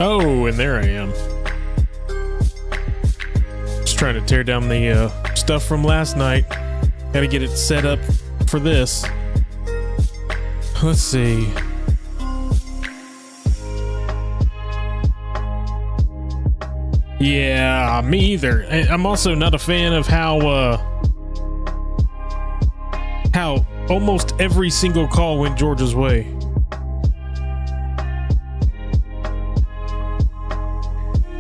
Oh, and there I am. Just trying to tear down the stuff from last night. Gotta get it set up for this. Let's see. Yeah, me either. I'm also not a fan of how almost every single call went George's way.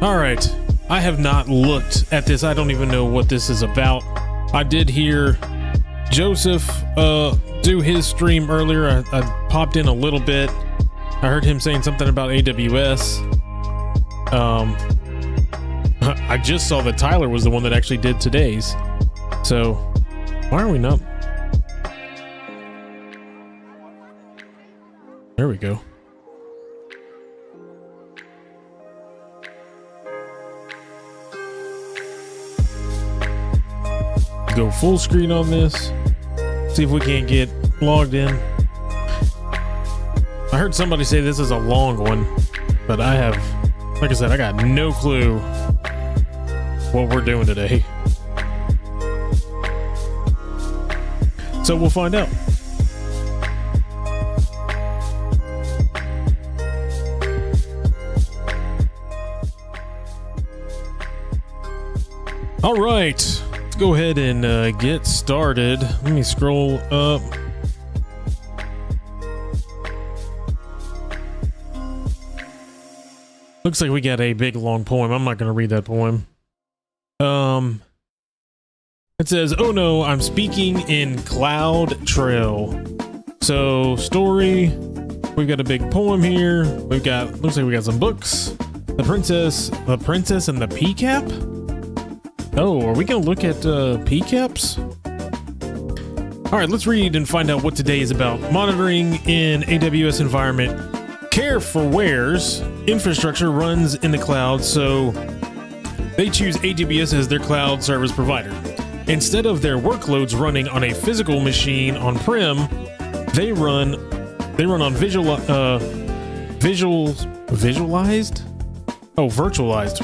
All right, I have not looked at this. I don't even know what this is about. I did hear Joseph do his stream earlier. I popped in a little bit. I heard him saying something about AWS. I just saw that Tyler was the one that actually did today's. So why are we not? There we go. Go full screen on this. See if we can't get logged in. I heard somebody say this is a long one, but I have, like I said, I got no clue what we're doing today. So we'll find out. All right, let's go ahead and get started. Let me scroll up. Looks like we got a big long poem. I'm not going to read that poem. It says, "Oh no, I'm speaking in CloudTrail." So story, we've got a big poem here. We've got, looks like we got some books. The Princess and the PCAP. Oh, are we gonna look at PCAPs? All right, let's read and find out what today is about. Monitoring in AWS environment. Care for Ware's infrastructure runs in the cloud, so they choose AWS as their cloud service provider. Instead of their workloads running on a physical machine on-prem, they run on virtualized.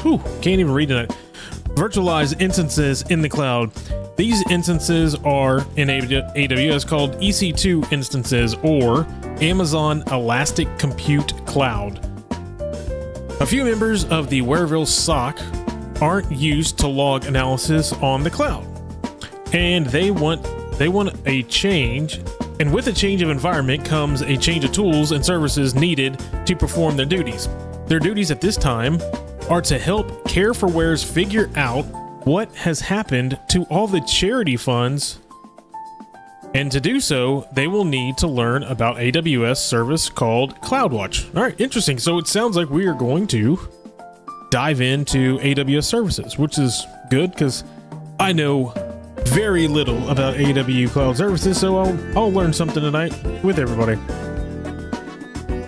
Whew, can't even read it. Virtualized instances in the cloud. These instances are in AWS called EC2 instances, or Amazon Elastic Compute Cloud. A few members of the Wareville SOC aren't used to log analysis on the cloud, and they want a change. And with a change of environment comes a change of tools and services needed to perform their duties. Their duties at this time are to help Care4Wares figure out what has happened to all the charity funds, and to do so, they will need to learn about AWS service called CloudWatch. All right, interesting. So it sounds like we are going to dive into AWS services, which is good because I know very little about AWS cloud services, so I'll learn something tonight with everybody.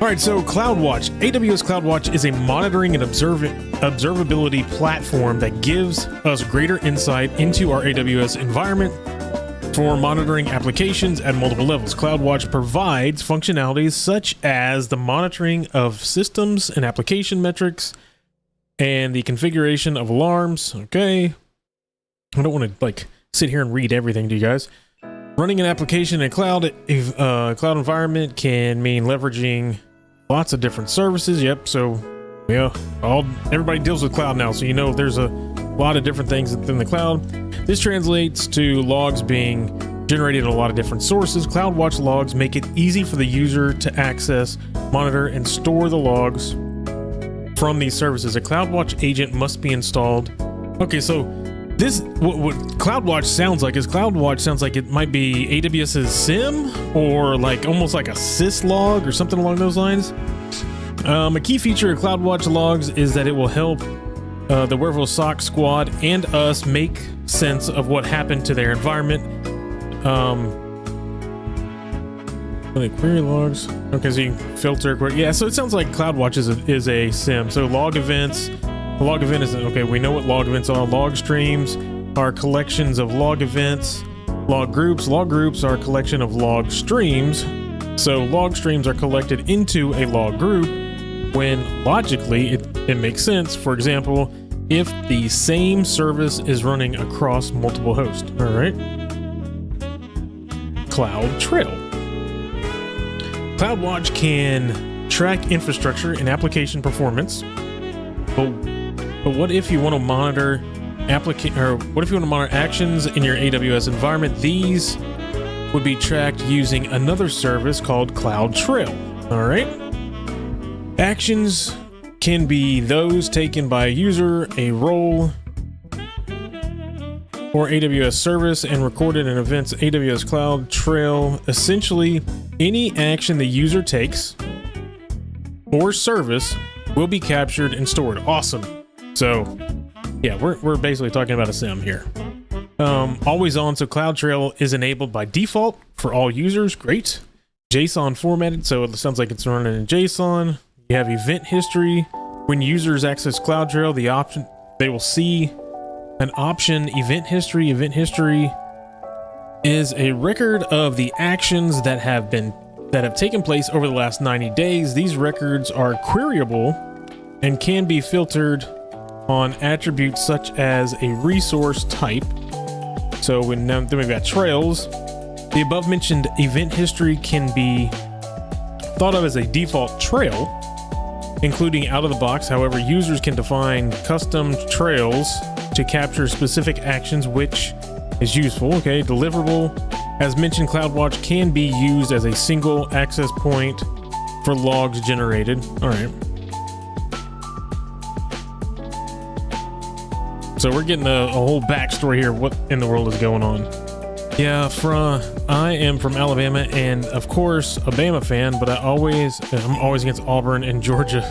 All right, so CloudWatch. AWS CloudWatch is a monitoring and observability platform that gives us greater insight into our AWS environment for monitoring applications at multiple levels. CloudWatch provides functionalities such as the monitoring of systems and application metrics and the configuration of alarms. Okay. I don't want to sit here and read everything to you guys. Running an application in a cloud environment can mean leveraging lots of different services. Yep. So yeah, everybody deals with cloud now. So, you know, there's a lot of different things within the cloud. This translates to logs being generated at a lot of different sources. CloudWatch logs make it easy for the user to access, monitor, and store the logs from these services. A CloudWatch agent must be installed. Okay, so this, what CloudWatch sounds like is CloudWatch sounds like it might be AWS's SIM, or like almost like a syslog or something along those lines. A key feature of CloudWatch logs is that it will help the Wareville SOC squad and us make sense of what happened to their environment. Query logs. Okay, so you can filter. Yeah, so it sounds like CloudWatch is a SIM. So log events. A log event is, okay, we know what log events are. Log streams are collections of log events. Log groups are a collection of log streams. So log streams are collected into a log group. when logically it makes sense. For example, if the same service is running across multiple hosts. All right. CloudTrail. CloudWatch can track infrastructure and application performance. But what if you want to monitor what if you want to monitor actions in your AWS environment? These would be tracked using another service called CloudTrail. All right. Actions can be those taken by a user, a role, or AWS service and recorded in events. AWS CloudTrail, essentially any action the user takes or service will be captured and stored. Awesome. So yeah, we're basically talking about a SIM here. Always on, so CloudTrail is enabled by default for all users. Great. JSON formatted, so it sounds like it's running in JSON. You have event history. When users access CloudTrail, they will see an option, event history. Event history is a record of the actions that have taken place over the last 90 days. These records are queryable and can be filtered on attributes such as a resource type. So then we've got trails. The above mentioned event history can be thought of as a default trail, including out of the box. However, users can define custom trails to capture specific actions, which is useful. Okay, deliverable. As mentioned, CloudWatch can be used as a single access point for logs generated. All right. So we're getting a whole backstory here. What in the world is going on? Yeah, I am from Alabama, and of course a Bama fan, but I'm always against Auburn and Georgia.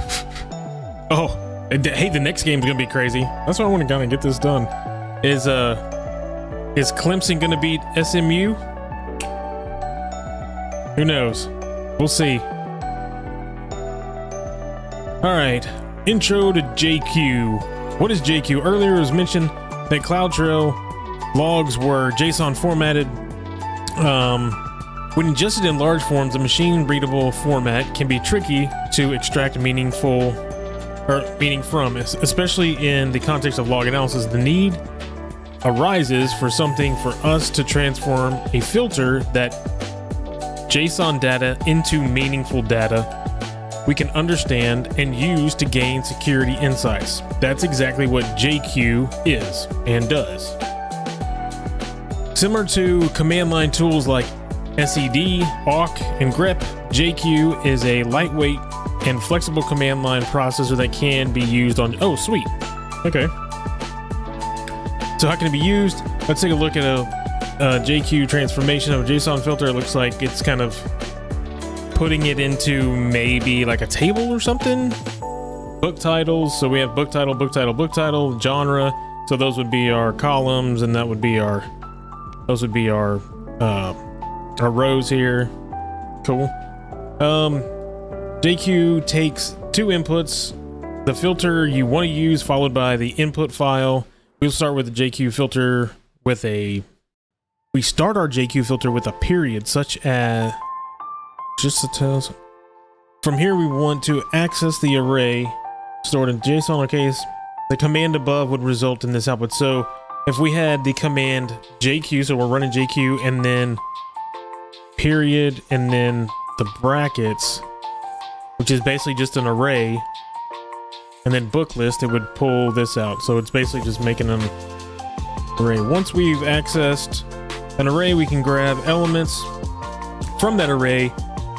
Oh, hey, the next game's gonna be crazy. That's why I want to kind of get this done. Is Clemson gonna beat SMU? Who knows? We'll see. All right, intro to JQ. What is JQ? Earlier it was mentioned that CloudTrail logs were JSON formatted. When ingested in large forms, a machine readable format can be tricky to extract meaning from, especially in the context of log analysis. The need arises for something for us to transform a filter that JSON data into meaningful data we can understand and use to gain security insights. That's exactly what JQ is and does. Similar to command line tools like SED, awk, and grep, JQ is a lightweight and flexible command line processor that can be used on... Oh, sweet. Okay. So how can it be used? Let's take a look at a JQ transformation of a JSON filter. It looks like it's kind of putting it into maybe like a table or something. Book titles. So we have book title, book title, book title, genre. So those would be our columns, and that would be our... Those would be our rows here. Cool. JQ takes two inputs, the filter you want to use followed by the input file. We'll start with the JQ filter with we start our JQ filter with a period, such as just to tell us. From here, we want to access the array stored in JSON. Okay, the command above would result in this output. So if we had the command JQ, so we're running JQ and then period and then the brackets, which is basically just an array, and then book list, it would pull this out. So it's basically just making an array. Once we've accessed an array, we can grab elements from that array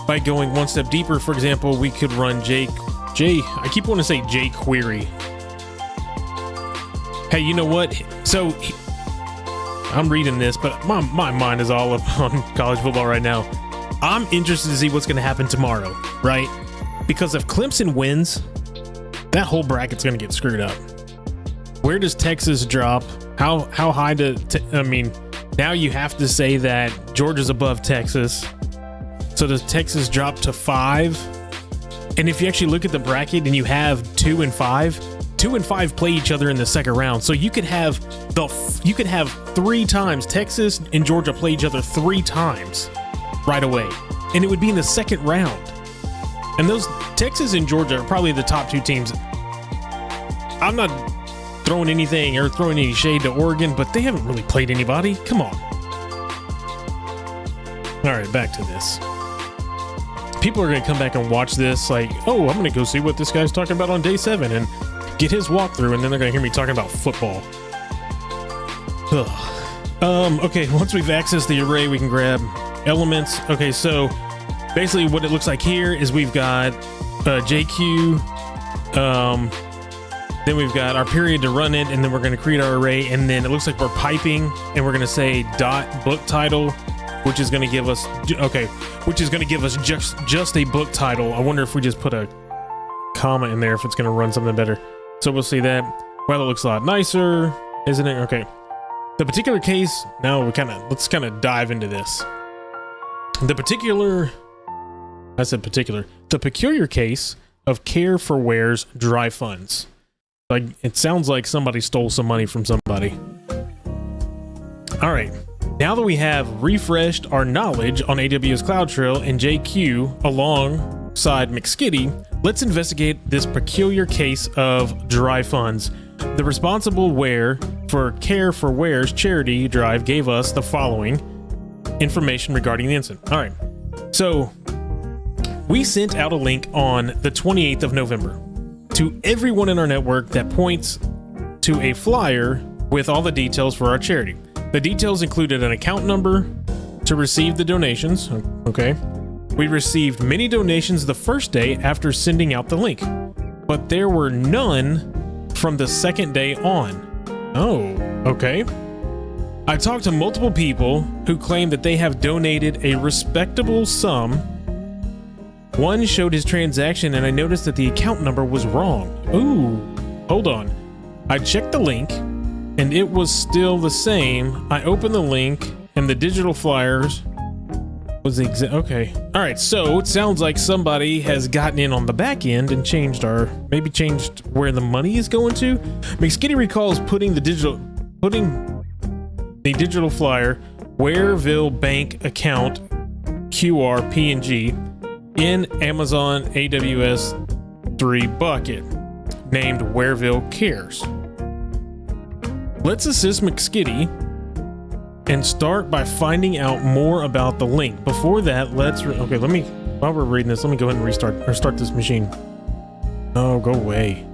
by going one step deeper. For example, we could run I keep wanting to say jQuery. Hey, you know what? So I'm reading this, but my mind is all up on college football right now. I'm interested to see what's going to happen tomorrow, right? Because if Clemson wins, that whole bracket's going to get screwed up. Where does Texas drop? How high I mean, now you have to say that Georgia's above Texas. So does Texas drop to 5? And if you actually look at the bracket and you have 2 and 5, 2 and 5 play each other in the second round. So you could have 3 times Texas and Georgia play each other 3 times right away, and it would be in the second round. And those Texas and Georgia are probably the top 2 teams. I'm not throwing anything or throwing any shade to Oregon, but they haven't really played anybody. Come on. All right, back to this. People are going to come back and watch this like, oh, I'm going to go see what this guy's talking about on day 7 and get his walkthrough, and then they're going to hear me talking about football. Ugh. Okay, once we've accessed the array, we can grab elements. Okay, so basically what it looks like here is we've got JQ, then we've got our period to run it, and then we're going to create our array, and then it looks like we're piping, and we're going to say dot book title, which is going to give us just a book title. I wonder if we just put a comma in there if it's going to run something better. So we'll see that. Well, that looks a lot nicer, isn't it? Okay. The particular case, now let's kind of dive into this. The peculiar case of Care for Ware's dry funds. Like, it sounds like somebody stole some money from somebody. All right. Now that we have refreshed our knowledge on AWS CloudTrail and JQ alongside McSkidy, let's investigate this peculiar case of dry funds. The responsible where for Care for Ware's charity drive gave us the following information regarding the incident. All right. So we sent out a link on the 28th of November to everyone in our network that points to a flyer with all the details for our charity. The details included an account number to receive the donations. Okay. We received many donations the first day after sending out the link, but there were none from the second day on. Oh, okay. I talked to multiple people who claimed that they have donated a respectable sum. One showed his transaction, and I noticed that the account number was wrong. Ooh, hold on. I checked the link, and it was still the same. I opened the link, and the digital flyers was the exact. Okay. All right. So it sounds like somebody has gotten in on the back end and changed where the money is going to. McSkidy recalls putting the digital flyer Wareville bank account QR PNG in Amazon AWS 3 bucket named Wareville Cares. Let's assist McSkidy and start by finding out more about the link. Before that, while we're reading this, let me go ahead and start this machine. Oh, go away.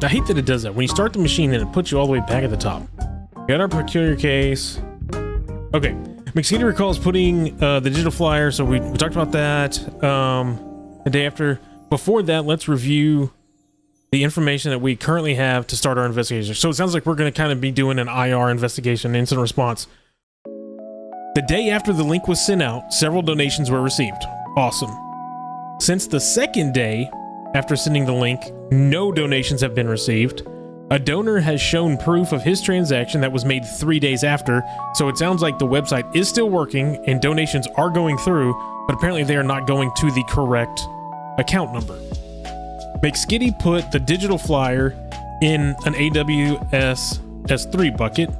I hate that it does that. When you start the machine, then it puts you all the way back at the top. We got our peculiar case. Okay. McSkidy recalls putting the digital flyer, so we talked about that the day after. Before that, let's review the information that we currently have to start our investigation. So it sounds like we're going to kind of be doing an IR investigation, incident response. The day after the link was sent out, several donations were received. Awesome. Since the second day after sending the link, no donations have been received. A donor has shown proof of his transaction that was made 3 days after, so it sounds like the website is still working and donations are going through, but apparently they are not going to the correct account number. McSkidy put the digital flyer in an AWS S3 bucket,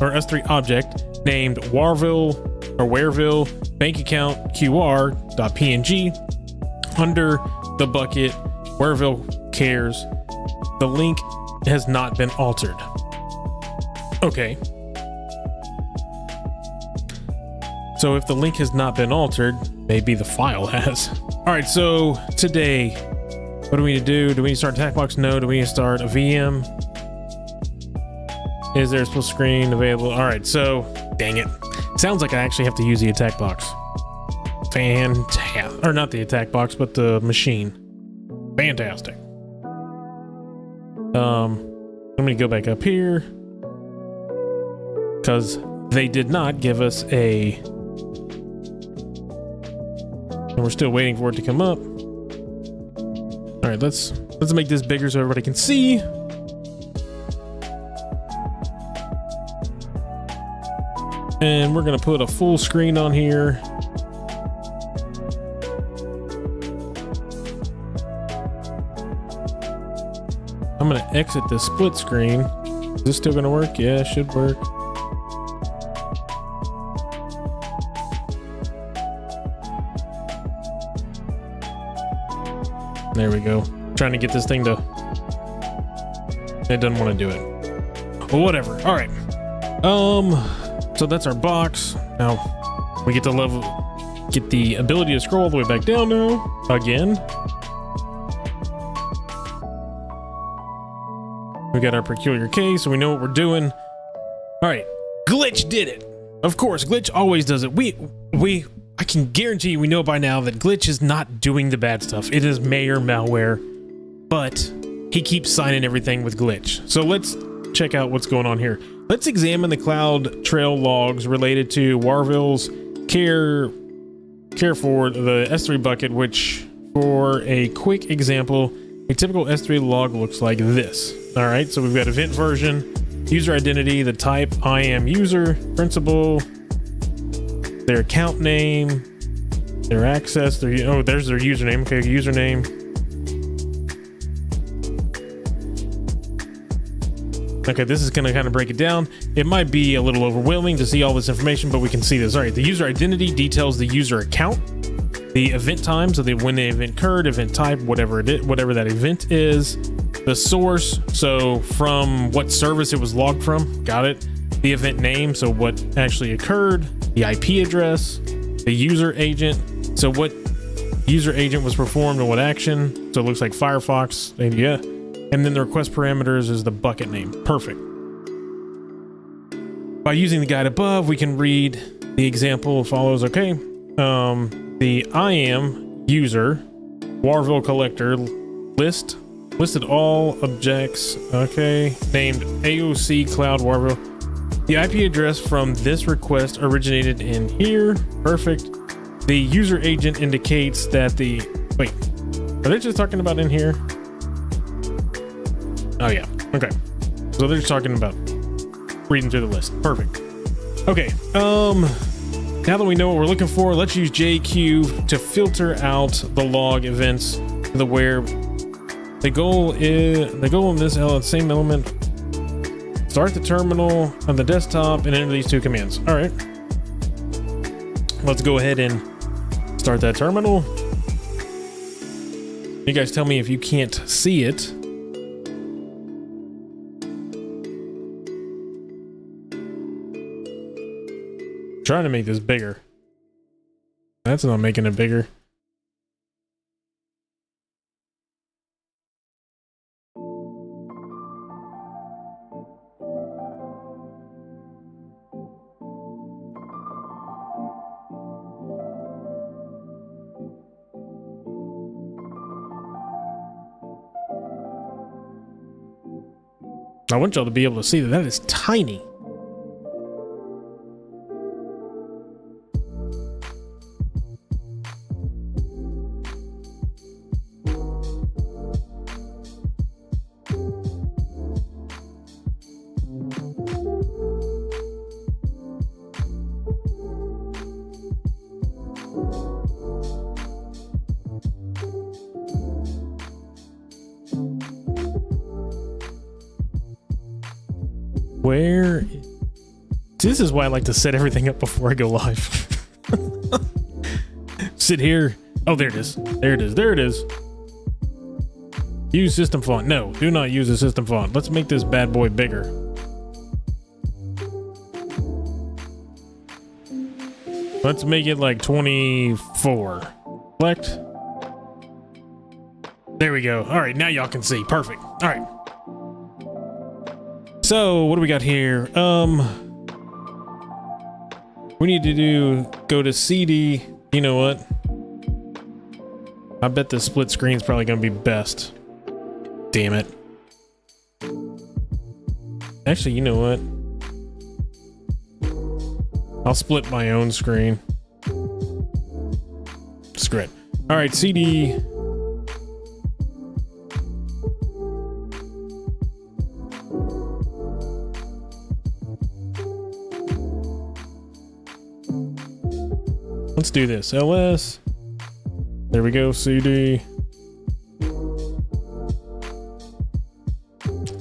or S3 object, named Wareville bank account QR.png under the bucket Wareville Cares. The link has not been altered. Okay. So if the link has not been altered, maybe the file has. All right, so today, what do we need to do? Do we need to start attack box? No. Do we need to start a VM? Is there a split screen available? All right, so dang it. Sounds like I actually have to use the attack box. Fantastic. Or not the attack box, but the machine. Fantastic. Let me go back up here because they did not give us a, and we're still waiting for it to come up. All right, let's make this bigger so everybody can see. And we're gonna put a full screen on here. I'm gonna exit this split screen. Is this still gonna work? Yeah, it should work. There we go. Trying to get this thing to... It doesn't want to do it. Well, whatever. All right. So that's our box. Now we get get the ability to scroll all the way back down now. Again. We got our peculiar case, so we know what we're doing. All right. Glitch did it. Of course, Glitch always does it. I can guarantee you we know by now that Glitch is not doing the bad stuff. It is Mayor Malware, but he keeps signing everything with Glitch. So let's check out what's going on here. Let's examine the CloudTrail logs related to Warville's care for the S3 bucket, which, for a quick example, a typical S3 log looks like this. All right, so we've got event version, user identity, the type, I am user, principal, their account name, their access, there's their username. Okay, username. Okay, this is going to kind of break it down. It might be a little overwhelming to see all this information, but we can see this. All right, the user identity details the user account, the event time, so when the event occurred, event type, whatever it is, whatever that event is, the source, so from what service it was logged from, got it. The event name, so what actually occurred, the IP address, the user agent, so what user agent was performed and what action, so it looks like Firefox, and yeah, and then the request parameters is the bucket name. Perfect. By using the guide above, we can read the example follows. Okay, the I am user Warville collector listed all objects, okay, named AOC Cloud Warville. The IP address from this request originated in here. Perfect. The user agent indicates that the... Wait, are they just talking about in here? Oh, yeah. Okay. So they're just talking about reading through the list. Perfect. Okay. Now that we know what we're looking for, let's use JQ to filter out the log events to where the goal in this same element. Start the terminal on the desktop and enter these two commands. All right. Let's go ahead and start that terminal. You guys tell me if you can't see it. I'm trying to make this bigger. That's not making it bigger. I want y'all to be able to see that that is tiny. Where? This is why I like to set everything up before I go live. Sit here. Oh, there it is. There it is. There it is. Use system font. No, do not use a system font. Let's make this bad boy bigger. Let's make it like 24. Select. There we go. All right, now y'all can see. Perfect. All right. So what do we got here? We need to go to CD. You know what? I bet the split screen is probably going to be best. Damn it. Actually, you know what? I'll split my own screen. Screw it. All right, CD. Let's do this. LS. There we go. CD.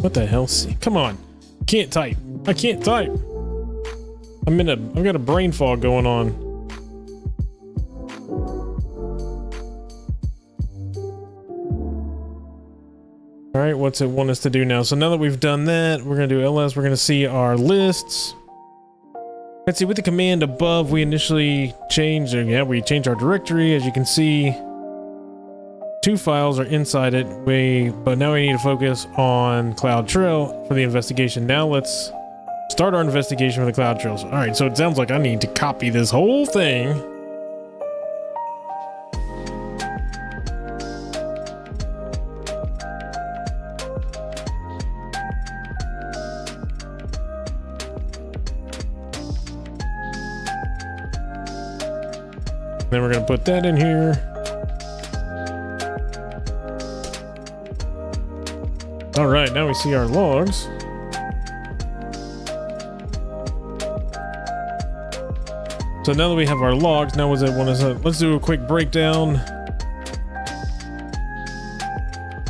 What the hell? Come on. Can't type. I can't type. I've got a brain fog going on. All right, what's it want us to do now? So now that we've done that, we're gonna do ls. We're gonna see our lists. Let's see, with the command above, we initially changed, we changed our directory. As you can see, 2 files are inside it. But now we need to focus on CloudTrail for the investigation. Now let's start our investigation for the CloudTrails. All right, so it sounds like I need to copy this whole thing. Then we're going to put that in here. All right, now we see our logs. So now that we have our logs, now what is it? Let's do a quick breakdown.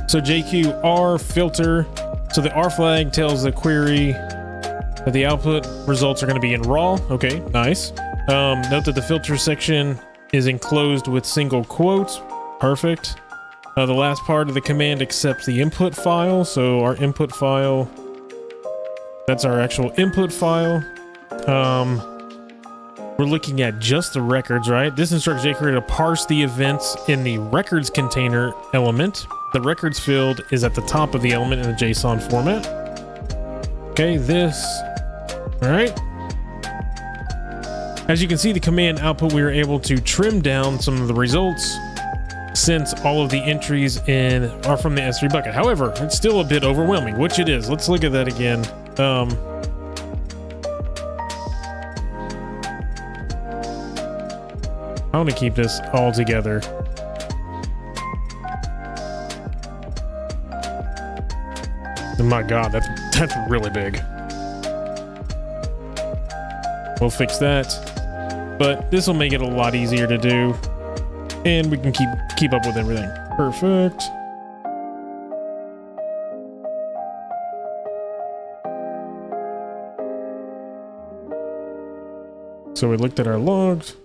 So JQR filter. So the R flag tells the query that the output results are going to be in raw. Okay, nice. Note that the filter section is enclosed with single quotes. Perfect. The last part of the command accepts the input file. So our input file, that's our actual input file. We're looking at just the records, right? This instructs jQuery to parse the events in the records container element. The records field is at the top of the element in the JSON format. Okay, all right. As you can see, the command output, we were able to trim down some of the results since all of the entries are from the S3 bucket. However, it's still a bit overwhelming, which it is. Let's look at that again. I want to keep this all together. Oh my God, that's really big. We'll fix that, but this will make it a lot easier to do, and we can keep up with everything. Perfect. So we looked at our logs.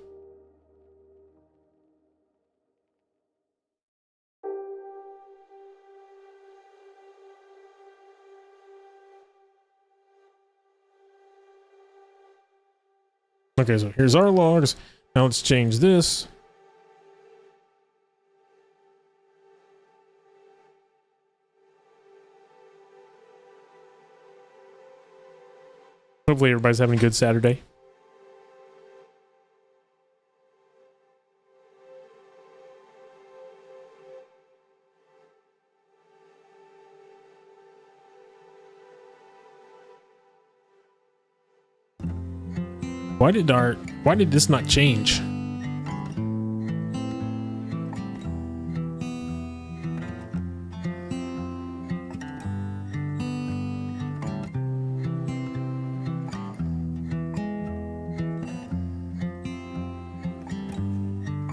Okay, so here's our logs. Now let's change this. Hopefully everybody's having a good Saturday. Why did this not change?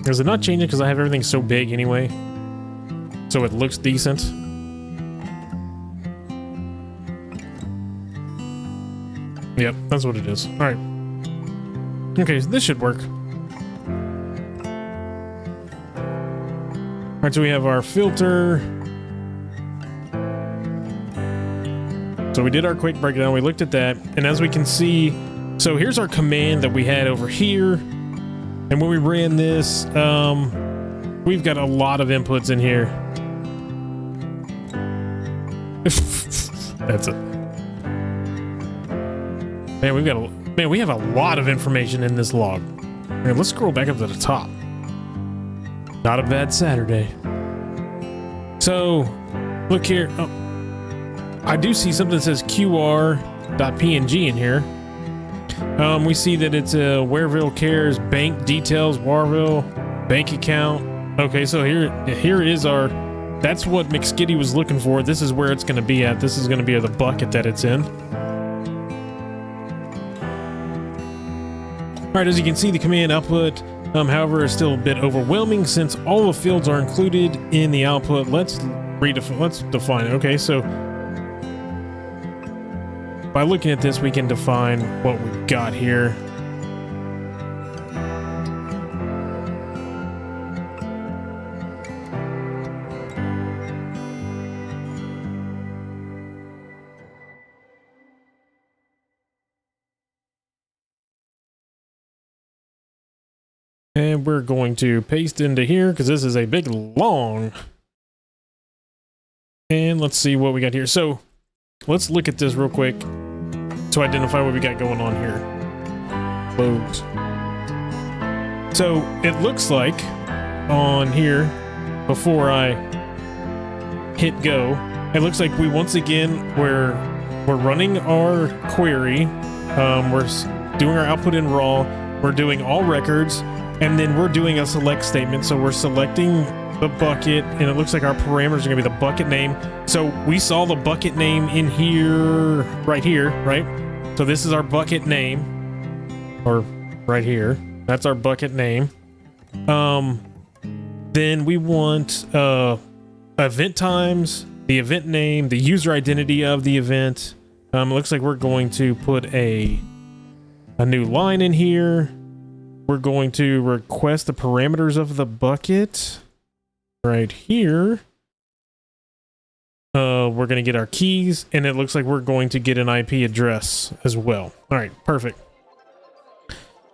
Is it not changing because I have everything so big anyway? So it looks decent. Yep, that's what it is. All right. Okay, so this should work. All right, so we have our filter. So we did our quick breakdown. We looked at that, and as we can see, so here's our command that we had over here. And when we ran this, we've got a lot of inputs in here. That's it. Man, we have a lot of information in this log. Okay, let's scroll back up to the top. Not a bad Saturday. So, look here. Oh, I do see something that says qr.png in here. We see that it's a Wareville Cares bank details, Wareville bank account. Okay, so here is our. That's what McSkidy was looking for. This is where it's going to be at. This is going to be the bucket that it's in. All right, as you can see, the command output, however, is still a bit overwhelming since all the fields are included in the output. Let's define it. Okay, so by looking at this, we can define what we've got here. And we're going to paste into here because this is a big long. And let's see what we got here. So let's look at this real quick to identify what we got going on here. Close. So it looks like on here, before I hit go, it looks like we once again we're running our query. We're doing our output in raw. We're doing all records, and then we're doing a select statement. So we're selecting the bucket, and it looks like our parameters are gonna be the bucket name. So we saw the bucket name in here, right here, right? So this is our bucket name, or right here. That's our bucket name. Then we want event times, the event name, the user identity of the event. It looks like we're going to put a new line in here. We're going to request the parameters of the bucket right here. We're going to get our keys, and it looks like we're going to get an IP address as well. All right, perfect.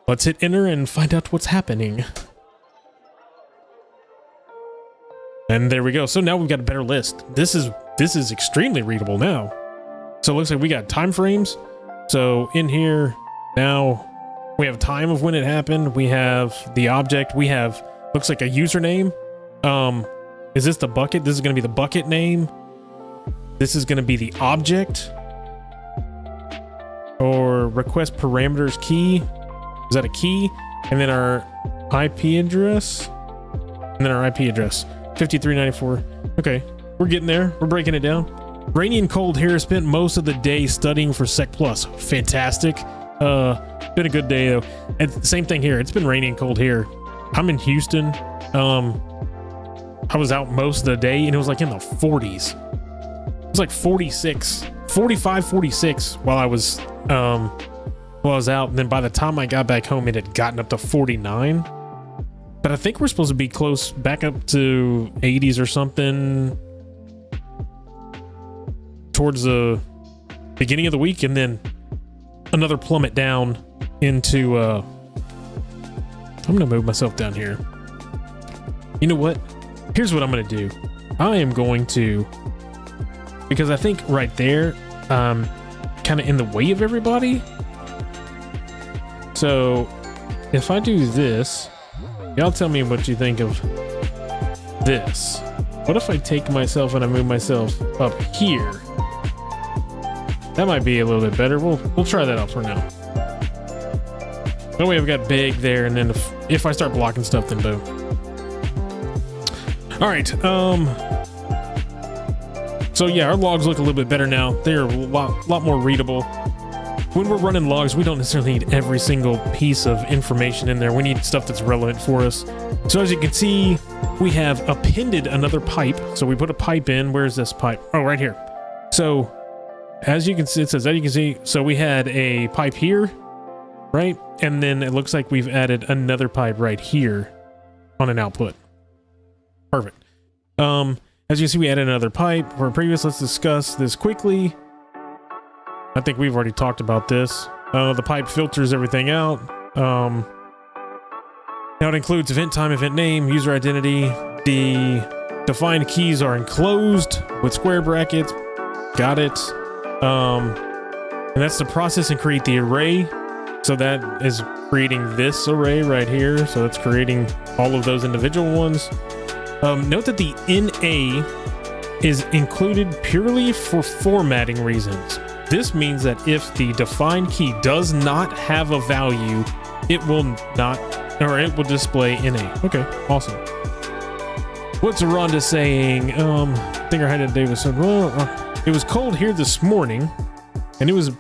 Let's hit enter and find out what's happening. And there we go. So now we've got a better list. This is extremely readable now. So it looks like we got time frames. So in here now we have time of when it happened. We have the object. We have, looks like a username. Is this the bucket? This is going to be the bucket name. This is going to be the object. Or request parameters key. Is that a key? And then our IP address. And then our IP address. 5394. Okay, we're getting there. We're breaking it down. Rainy and cold here. Spent most of the day studying for Sec Plus. Fantastic. Been a good day though. And same thing here. It's been rainy and cold here. I'm in Houston. I was out most of the day and it was like in the 40s. It was like 46, 45, 46 while I was out. And then by the time I got back home, it had gotten up to 49. But I think we're supposed to be close back up to 80s or something towards the beginning of the week, and then another plummet down into I'm gonna move myself down here. You know what? Here's what I'm gonna do. I am going to, because I think right there kind of in the way of everybody. So if I do this, y'all tell me what you think of this. What if I take myself and I move myself up here? That might be a little bit better. We'll try that out for now. That way I've got big there, and then if I start blocking stuff, then boom. All right. So yeah, our logs look a little bit better now. They're a lot more readable. When we're running logs, we don't necessarily need every single piece of information in there. We need stuff that's relevant for us. So as you can see, we have appended another pipe. So we put a pipe in. Where's this pipe? Oh, right here. So as you can see, it says, as you can see, so we had a pipe here, right? And then it looks like we've added another pipe right here on an output. Perfect. As you can see, we added another pipe for previous. Let's discuss this quickly. I think we've already talked about this. The pipe filters everything out. Now it includes event time, event name, user identity. The defined keys are enclosed with square brackets. Got it. And that's to process and create the array. So that is creating this array right here. So it's creating all of those individual ones. Note that the NA is included purely for formatting reasons. This means that if the defined key does not have a value, it will not, or it will display NA. Okay, awesome. What's Rhonda saying? I think our head of Davis said, well, it was cold here this morning, and it was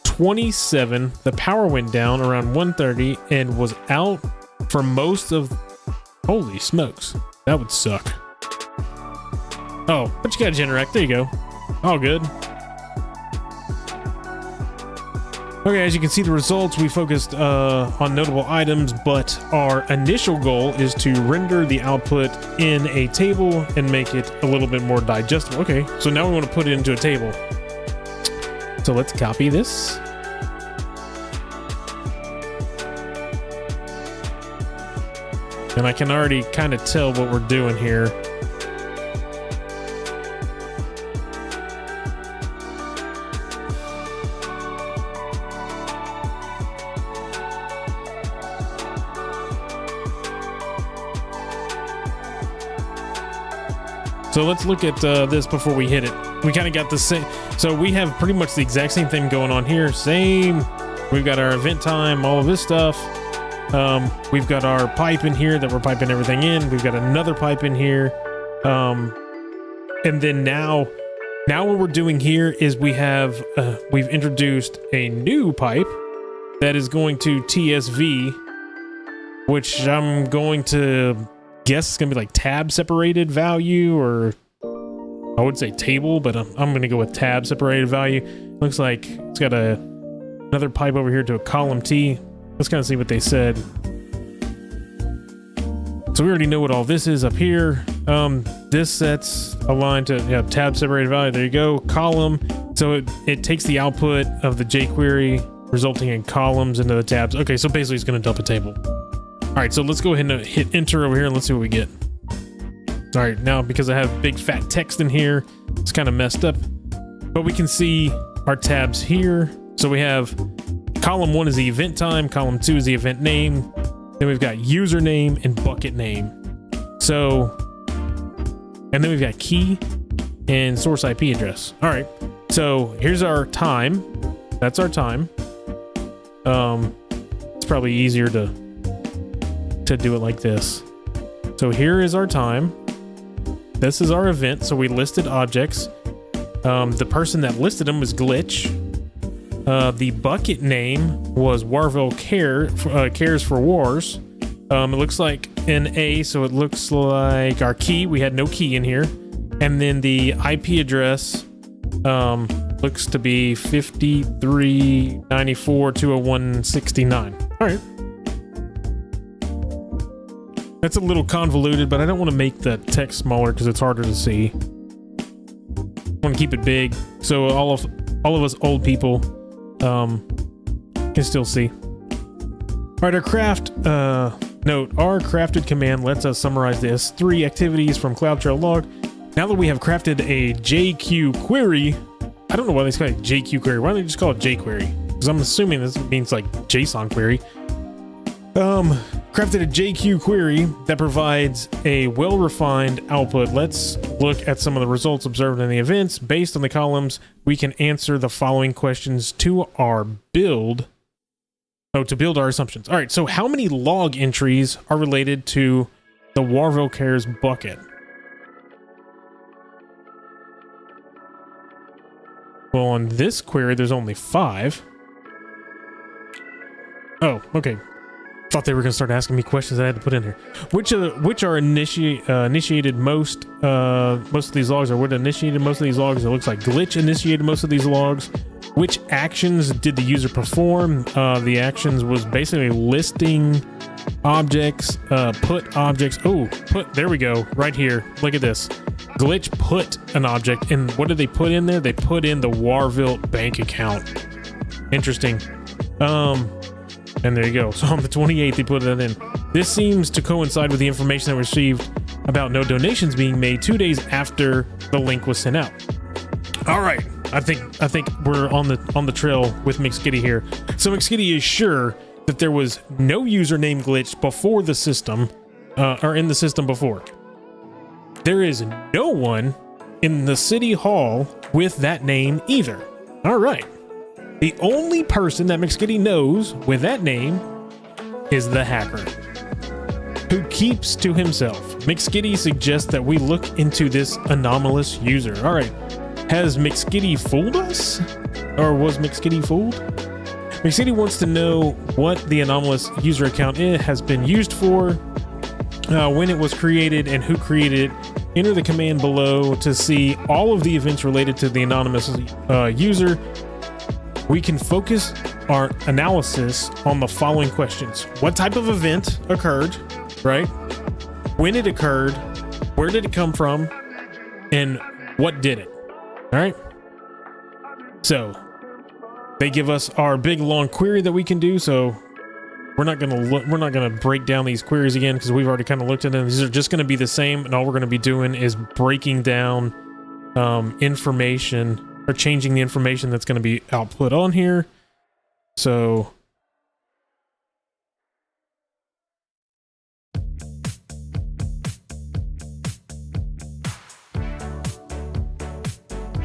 27. The power went down around 1:30 and was out for most of. Holy smokes, that would suck. Oh, but you got a Generac. There you go. All good. Okay, as you can see the results, we focused on notable items, but our initial goal is to render the output in a table and make it a little bit more digestible. Okay, so now we want to put it into a table. So let's copy this. And I can already kind of tell what we're doing here. So let's look at this before we hit it. We kind of got the same. So we have pretty much the exact same thing going on here. Same. We've got our event time, all of this stuff. We've got our pipe in here that we're piping everything in. We've got another pipe in here. And then now what we're doing here is we've introduced a new pipe that is going to TSV, which I'm going to guess it's gonna be like tab separated value, or I would say table, but I'm gonna go with tab separated value. Looks like it's got another pipe over here to a column T. Let's kind of see what they said. So we already know what all this is up here. This sets a line to tab separated value. There you go. Column. So it takes the output of the jQuery, resulting in columns into the tabs. Okay, so basically it's gonna dump a table. All right, so let's go ahead and hit enter over here and let's see what we get. All right, now because I have big fat text in here, it's kind of messed up, but we can see our tabs here. So we have column 1 is the event time, column 2 is the event name, then we've got username and bucket name. So, and then we've got key and source IP address. All right, so here's our time. That's our time. It's probably easier to do it like this. So here is our time. This is our event. So we listed objects. The person that listed them was Glitch. The bucket name was Warville Cares for Wars. It looks like an A, so it looks like our key. We had no key in here. And then the IP address looks to be 5394.201.69. All right. That's a little convoluted, but I don't want to make the text smaller because it's harder to see. I want to keep it big so all of us old people can still see. All right, our craft note. Our crafted command lets us summarize the S3 activities from CloudTrail log. Now that we have crafted a JQ query, I don't know why they call it JQ query. Why don't they just call it jQuery? Because I'm assuming this means like JSON query. Crafted a JQ query that provides a well-refined output. Let's look at some of the results observed in the events. Based on the columns, we can answer the following questions to build our assumptions. All right, so how many log entries are related to the Warville Cares bucket? Well, on this query, there's only 5. Oh, okay. Thought they were going to start asking me questions I had to put in here. Which are initiated most of these logs, or what initiated most of these logs? It looks like Glitch initiated most of these logs. Which actions did the user perform? The actions was basically listing objects, put objects. Oh, put, there we go, right here. Look at this. Glitch put an object, and what did they put in there? They put in the Warville bank account. Interesting. And there you go. So on the 28th, they put it in. This seems to coincide with the information that we received about no donations being made 2 days after the link was sent out. All right, I think we're on the trail with McSkidy here. So McSkidy is sure that there was no username glitch before the system, or in the system before. There is no one in the city hall with that name either. All right. The only person that McSkidy knows with that name is the hacker, who keeps to himself. McSkidy suggests that we look into this anomalous user. All right, has McSkidy fooled us? Or was McSkidy fooled? McSkidy wants to know what the anomalous user account has been used for, when it was created, and who created it. Enter the command below to see all of the events related to the anonymous user. we can focus our analysis on the following questions. What type of event occurred, right? When it occurred, where did it come from, and what did it? All right. So they give us our big long query that we can do. So we're not gonna break down these queries again because we've already kind of looked at them. These are just going to be the same, and all we're going to be doing is breaking down information, or changing the information that's going to be output on here. So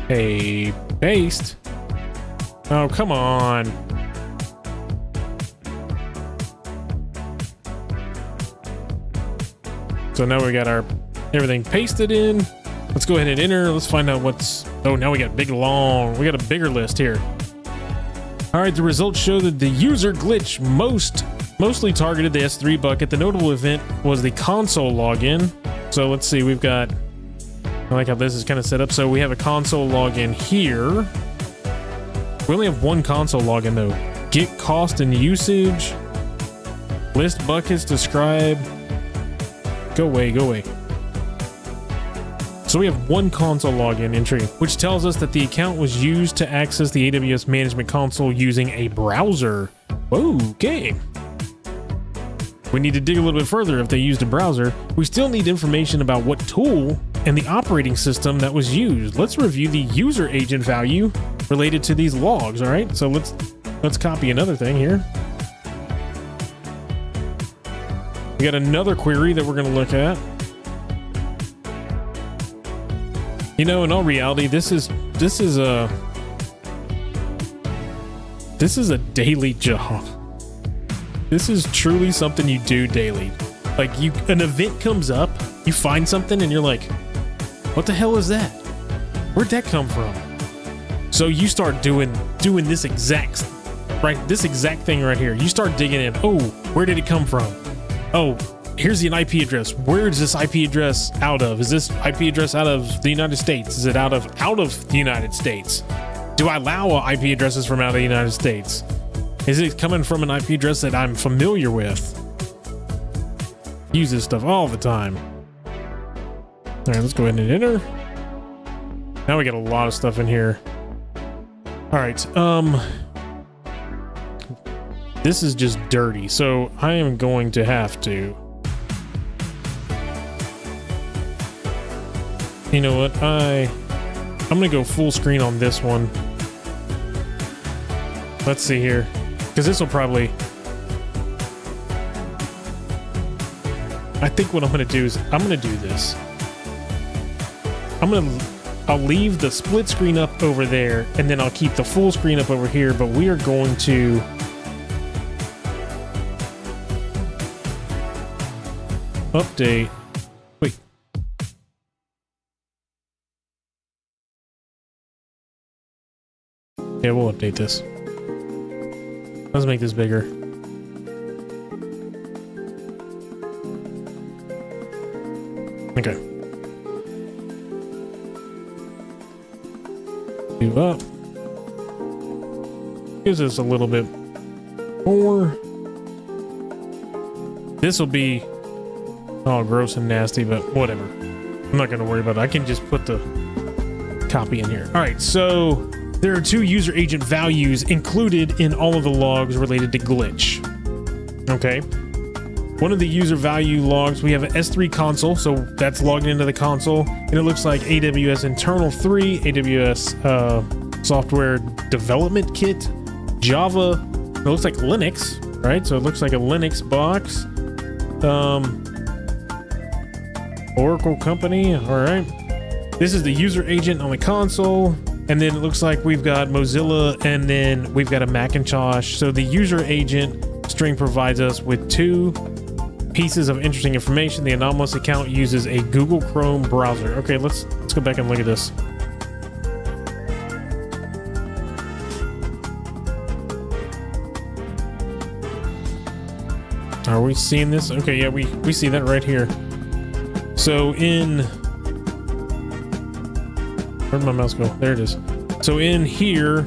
hey, paste. Oh, come on. So now we got our everything pasted in. Let's go ahead and enter. Let's find out what's... Oh, now we got we got a bigger list here. All right, the results show that the user glitch mostly targeted the S3 bucket. The notable event was the console login. So let's see, we've got... I like how this is kind of set up. So we have a console login here. We only have one console login though. Get cost and usage. List buckets, describe. Go away, go away. So we have one console login entry, which tells us that the account was used to access the AWS Management Console using a browser. Okay. We need to dig a little bit further if they used a browser. We still need information about what tool and the operating system that was used. Let's review the user agent value related to these logs, all right? So let's copy another thing here. We got another query that we're gonna look at. You know, in all reality, this is a daily job. This is truly something you do daily. Like an event comes up, you find something and you're like, what the hell is that? Where'd that come from? So you start doing this exact thing right here. You start digging in. Oh, where did it come from? Oh, here's an IP address. Where is this IP address out of? Is this IP address out of the United States? Is it out of the United States? Do I allow IP addresses from out of the United States? Is it coming from an IP address that I'm familiar with? Use this stuff all the time. All right, let's go ahead and enter. Now we got a lot of stuff in here. All right, this is just dirty, so I am going to have to... You know what? I'm gonna go full screen on this one. Let's see here, because this will probably... I think what I'm gonna do is I'm gonna do this. I'll leave the split screen up over there, and then I'll keep the full screen up over here, but we are going to update. Wait. Yeah, we'll update this. Let's make this bigger. Okay. Do up. Gives us a little bit more. This will be all gross and nasty, but whatever. I'm not going to worry about it. I can just put the copy in here. All right, so there are two user agent values included in all of the logs related to glitch. Okay. One of the user value logs, we have an S3 console, so that's logged into the console, and it looks like AWS internal 3, AWS software development kit, Java. It looks like Linux, right? So it looks like a Linux box. Oracle company. All right. This is the user agent on the console. And then it looks like we've got Mozilla, and then we've got a Macintosh. So the user agent string provides us with two pieces of interesting information. The anomalous account uses a Google Chrome browser. Okay, let's go back and look at this. Are we seeing this? Okay, yeah, we see that right here. So where'd my mouse go? There it is. So in here,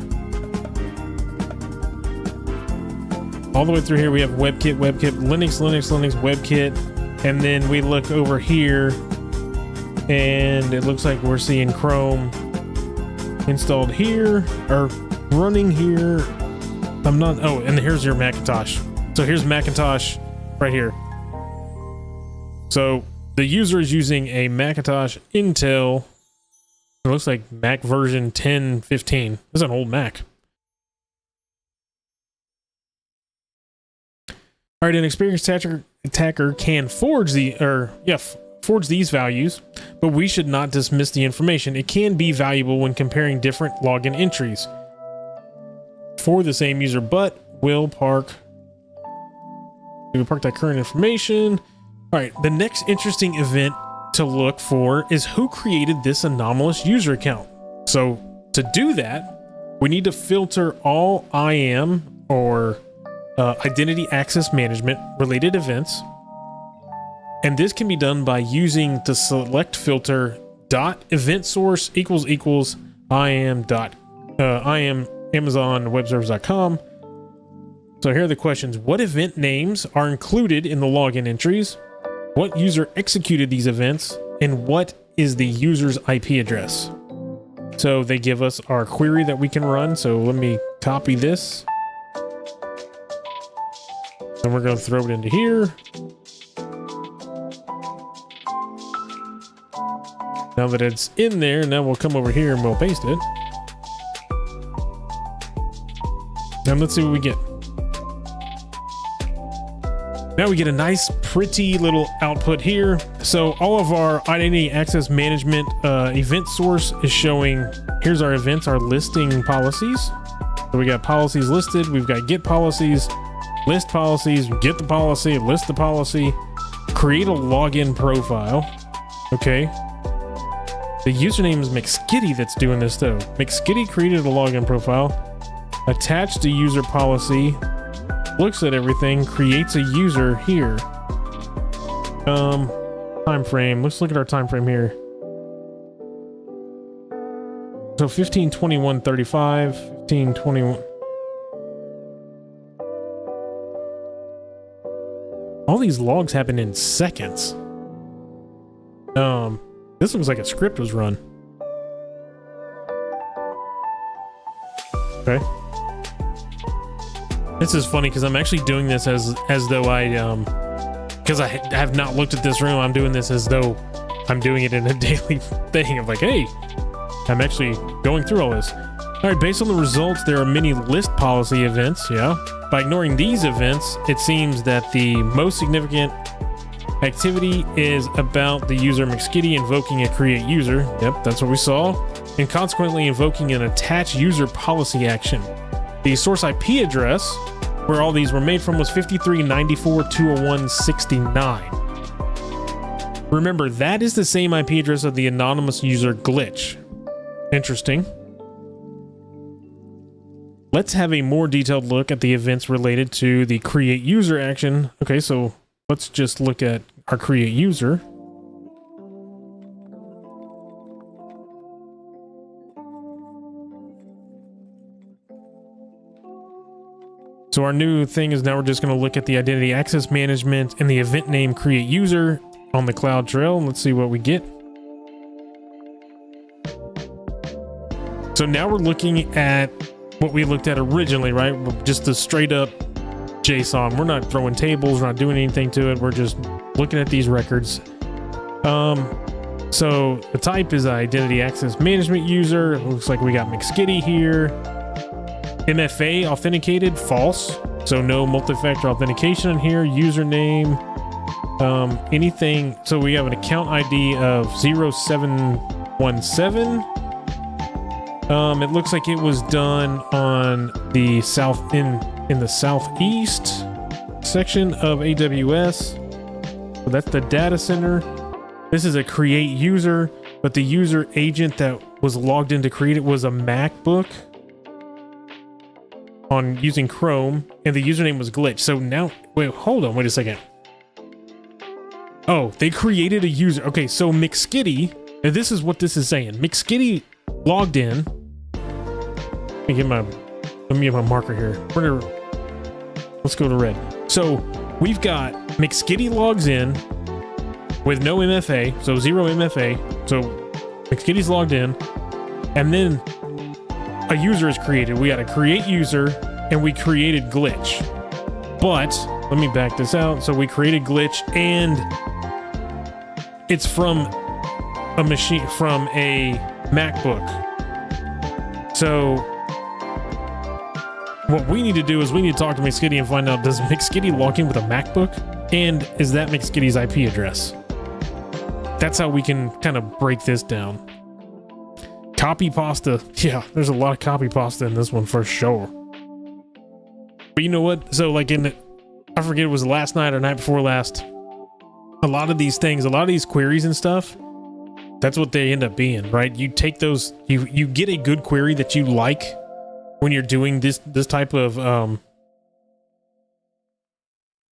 all the way through here. We have WebKit, Linux, WebKit. And then we look over here and it looks like we're seeing Chrome installed here or running here. And here's your Macintosh. So here's Macintosh right here. So the user is using a Macintosh Intel. It looks like Mac version 1015. This is an old Mac. All right, an experienced attacker can forge these values, but we should not dismiss the information. It can be valuable when comparing different login entries for the same user, but we'll park that current information. All right, the next interesting event to look for is who created this anomalous user account. So to do that, we need to filter all IAM or identity access management related events. And this can be done by using the select filter dot event source equals IAM AmazonWebService.com. So here are the questions. What event names are included in the login entries? What user executed these events? And what is the user's IP address? So they give us our query that we can run. So let me copy this. And we're going to throw it into here. Now that it's in there, now we'll come over here and we'll paste it. Now let's see what we get. Now we get a nice, pretty little output here. So all of our identity access management event source is showing, here's our events, our listing policies. So we got policies listed. We've got get policies, list policies, get the policy, list the policy, create a login profile. Okay. The username is McSkidy that's doing this though. McSkidy created a login profile, attached the user policy, looks at everything, creates a user here. Time frame. Let's look at our time frame here. So 15/21/35, 15/21. All these logs happen in seconds. This looks like a script was run. Okay. This is funny because I'm actually doing this as though because I have not looked at this room. I'm doing this as though I'm doing it in a daily thing of like, hey, I'm actually going through all this. All right, based on the results, there are many list policy events. Yeah. By ignoring these events, it seems that the most significant activity is about the user McSkidy invoking a CreateUser. Yep, that's what we saw. And consequently invoking an AttachUserPolicy action. The source IP address, where all these were made from, was 53.94.201.69. Remember, that is the same IP address of the anonymous user glitch. Interesting. Let's have a more detailed look at the events related to the CreateUser action. Okay, so let's just look at our CreateUser. So our new thing is now we're just going to look at the identity access management and the event name CreateUser on the CloudTrail. Let's see what we get. So now we're looking at what we looked at originally, right? Just the straight up JSON. We're not throwing tables, we're not doing anything to it. We're just looking at these records. So the type is identity access management user. It looks like we got McSkidy here. MFA authenticated, false. So no multi-factor authentication in here. Username, anything. So we have an account ID of 0717. It looks like it was done on the in the southeast section of AWS. So that's the data center. This is a CreateUser, but the user agent that was logged in to create it was a MacBook on using Chrome, and the username was glitch. So now, wait a second. Oh, they created a user. Okay, so McSkidy, and this is what this is saying. McSkidy logged in. Let me get my marker here. Let's go to red. So we've got McSkidy logs in with no MFA, so 0 MFA. So McSkidy's logged in, and then a user is created. We got a create user, and we created glitch. But let me back this out. So we created glitch, and it's from a machine, from a MacBook. So what we need to do is we need to talk to McSkidy and find out, does McSkidy log in with a MacBook? And is that McSkidy's IP address? That's how we can kind of break this down. Copy pasta. Yeah, there's a lot of copy pasta in this one for sure. But you know what? So like I forget it was last night or night before last, a lot of these things, a lot of these queries and stuff, that's what they end up being, right? You take those, you get a good query that you like when you're doing this type of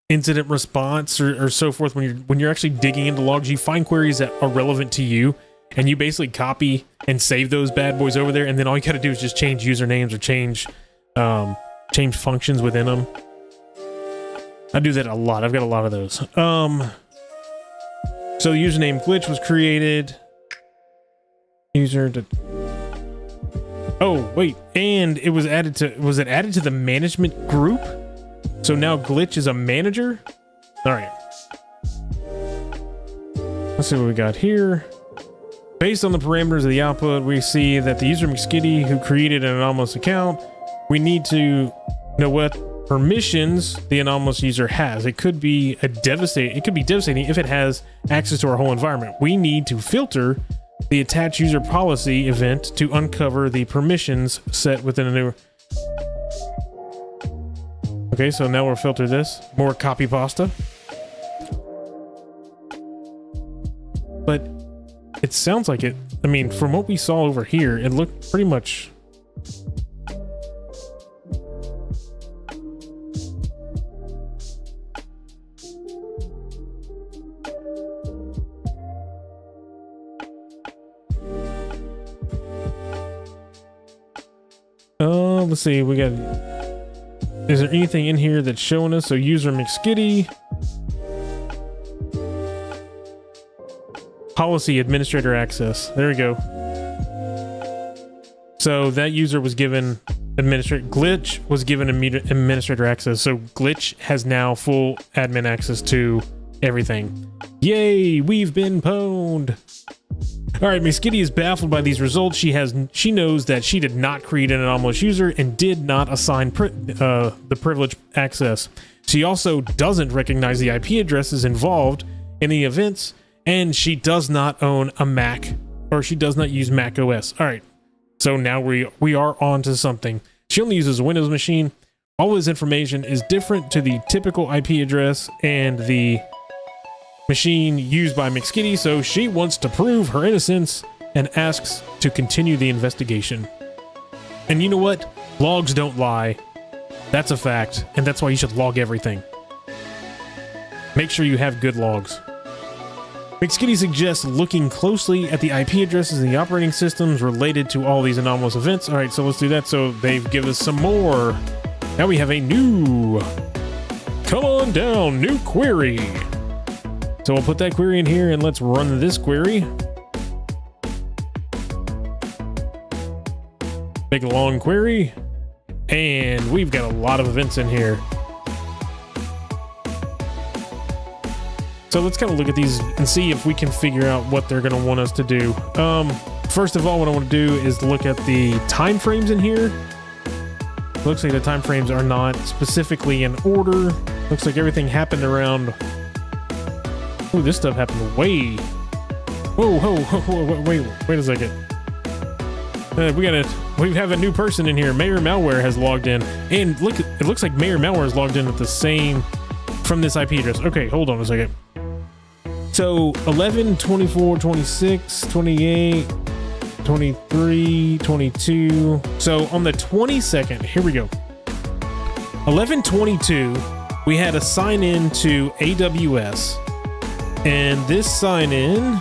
incident response or so forth. When you're actually digging into logs, you find queries that are relevant to you, and you basically copy and save those bad boys over there, and then all you gotta do is just change usernames or change functions within them. I do that a lot. I've got a lot of those. So the username glitch was created. Oh wait, and it was added to. Was it added to the management group? So now glitch is a manager. All right. Let's see what we got here. Based on the parameters of the output, we see that the user McSkidy who created an anomalous account, we need to know what permissions the anomalous user has. It could be devastating if it has access to our whole environment. We need to filter the AttachUserPolicy event to uncover the permissions set within a new. Okay, so now we'll filter this. More copy pasta. But it sounds like it. I mean, from what we saw over here, it looked pretty much. Let's see, we got, is there anything in here that's showing us? So user McSkidy, policy administrator access. There we go. So that user was given glitch was given administrator access. So glitch has now full admin access to everything. Yay, we've been pwned. All right, McSkidy is baffled by these results. She knows that she did not create an anomalous user and did not assign the privileged access. She also doesn't recognize the IP addresses involved in the events, and she does not own a Mac, or she does not use Mac OS. All right, so now we are on to something. She only uses a Windows machine. All this information is different to the typical IP address and the machine used by McSkidy, so she wants to prove her innocence and asks to continue the investigation. And you know what? Logs don't lie. That's a fact, and that's why you should log everything. Make sure you have good logs. McSkidy suggests looking closely at the IP addresses and the operating systems related to all these anomalous events. All right, so let's do that. So they've given us some more. Now we have a new, come on down, new query. So we'll put that query in here and let's run this query. Big long query. And we've got a lot of events in here. So let's kind of look at these and see if we can figure out what they're going to want us to do. First of all, what I want to do is look at the time frames in here. Looks like the time frames are not specifically in order. Looks like everything happened around. Oh, this stuff happened way. Whoa, wait a second. We have a new person in here. Mayor Malware has logged in, and look, it looks like Mayor Malware is logged in at the same from this IP address. Okay, hold on a second. So 11, 24, 26, 28, 23, 22. So on the 22nd, here we go. 11/22, we had a sign in to AWS. And this sign in,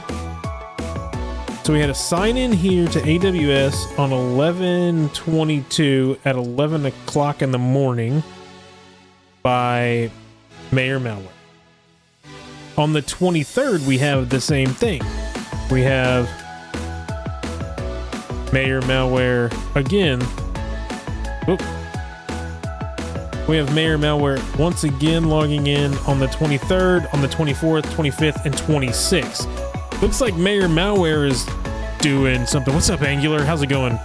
so we had a sign in here to AWS on 11/22 at 11 o'clock in the morning by Mayor Malware. On the 23rd, we have the same thing. We have Mayor Malware again. Oop. We have Mayor Malware once again logging in on the 23rd, on the 24th, 25th, and 26th. Looks like Mayor Malware is doing something. What's up, Angular? How's it going?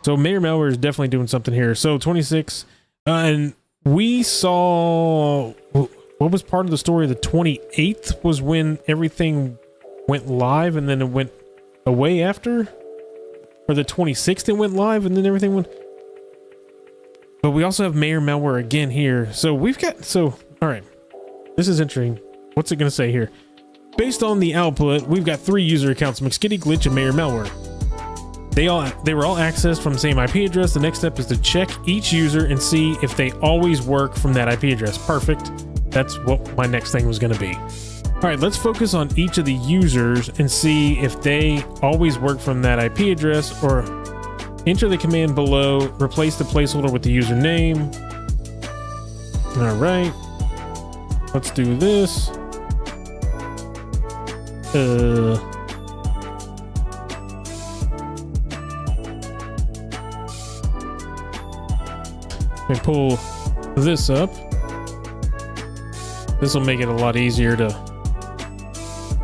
So Mayor Malware is definitely doing something here. So 26, and we saw, what was part of the story? The 28th was when everything went live and then it went away after? Or the 26th it went live and then everything went... But we also have Mayor Malware again here. So we've got, so, all right. This is interesting. What's it going to say here? Based on the output, we've got 3 user accounts, McSkidy, Glitch, and Mayor Malware. They were all accessed from the same IP address. The next step is to check each user and see if they always work from that IP address. Perfect. That's what my next thing was going to be. All right, let's focus on each of the users and see if they always work from that IP address, or enter the command below, replace the placeholder with the username. All right, let's do this. Let me pull this up. This will make it a lot easier to do.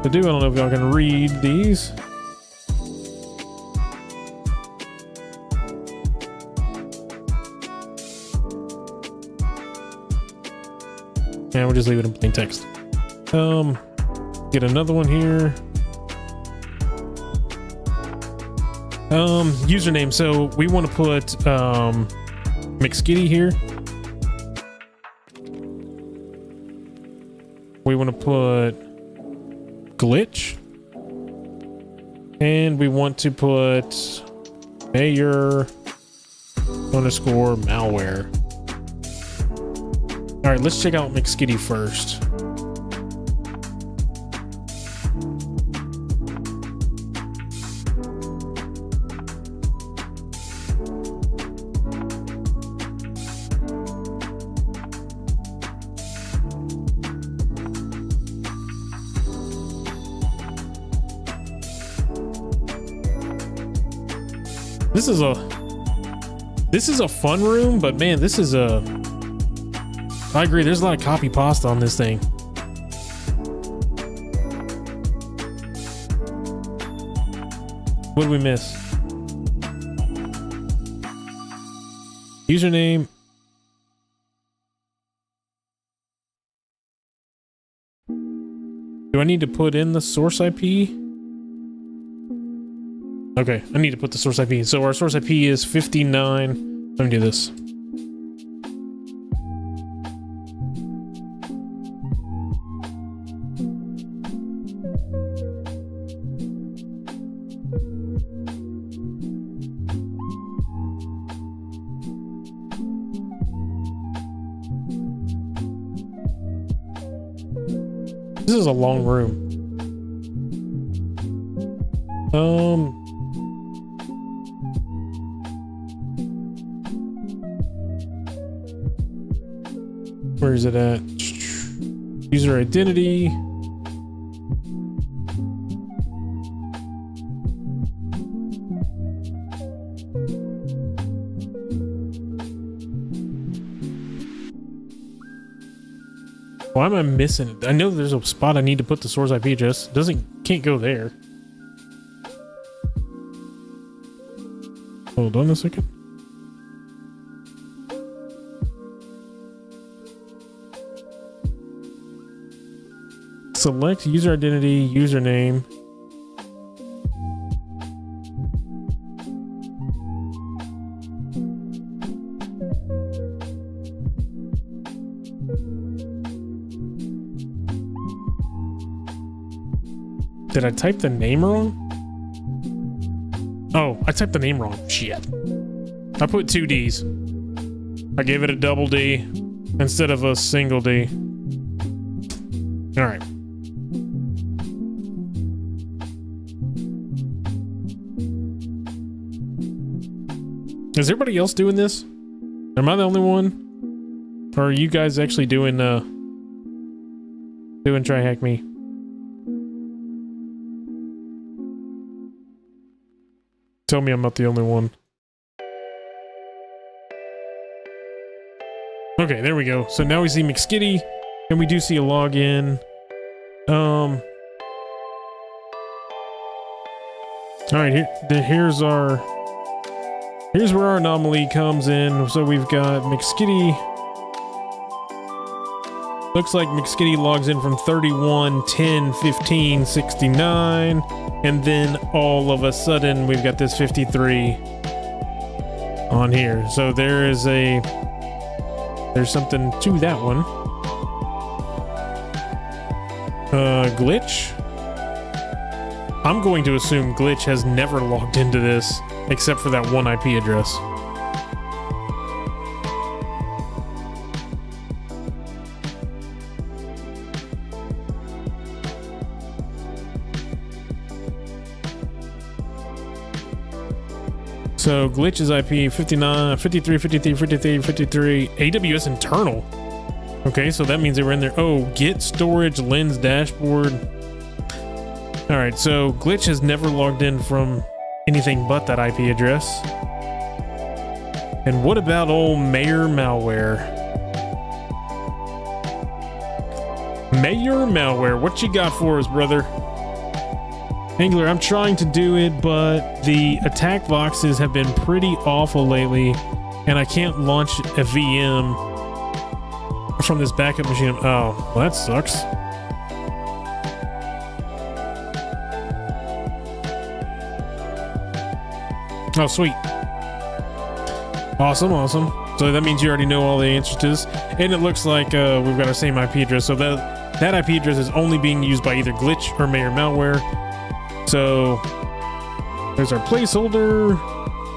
I don't know if y'all can read these. And we'll just leave it in plain text. Get another one here. Username. So we want to put McSkidy here. We want to put Glitch, and we want to put Mayor _ Malware. All right, let's check out McSkidy first. This is a fun room, but man, this is a... I agree, there's a lot of copy pasta on this thing. What did we miss? Username. Do I need to put in the source IP? Okay, I need to put the source IP. So our source IP is 59. Let me do this. This is a long room. Where is it at? User identity. Why am I missing it? I know there's a spot I need to put the source IP address. Can't go there. Hold on a second. Select user identity, username. Did I type the name wrong? Oh, I typed the name wrong. Shit. I put 2 Ds. I gave it a double D instead of a single D. All right. Is everybody else doing this? Am I the only one? Or are you guys actually doing try hack me? Tell me I'm not the only one. Okay, there we go. So now we see McSkidy, and we do see a login. All right, here's where our anomaly comes in. So we've got McSkidy. Looks like McSkidy logs in from 31, 10, 15, 69, and then all of a sudden we've got this 53 on here. So there's something to that one. Glitch. I'm going to assume Glitch has never logged into this except for that one IP address. So Glitch's IP 59, 53, 53, 53, 53, AWS internal. Okay, so that means they were in there. Oh, Git storage lens dashboard. All right, so Glitch has never logged in from anything but that IP address. And what about old Mayor Malware? Mayor Malware, what you got for us, brother? Angler, I'm trying to do it, but the attack boxes have been pretty awful lately, and I can't launch a VM from this backup machine. Oh, well, that sucks. Oh, sweet. Awesome, awesome. So that means you already know all the answers to this. And it looks like we've got our same IP address. So that IP address is only being used by either Glitch or Mayor Malware. So there's our placeholder.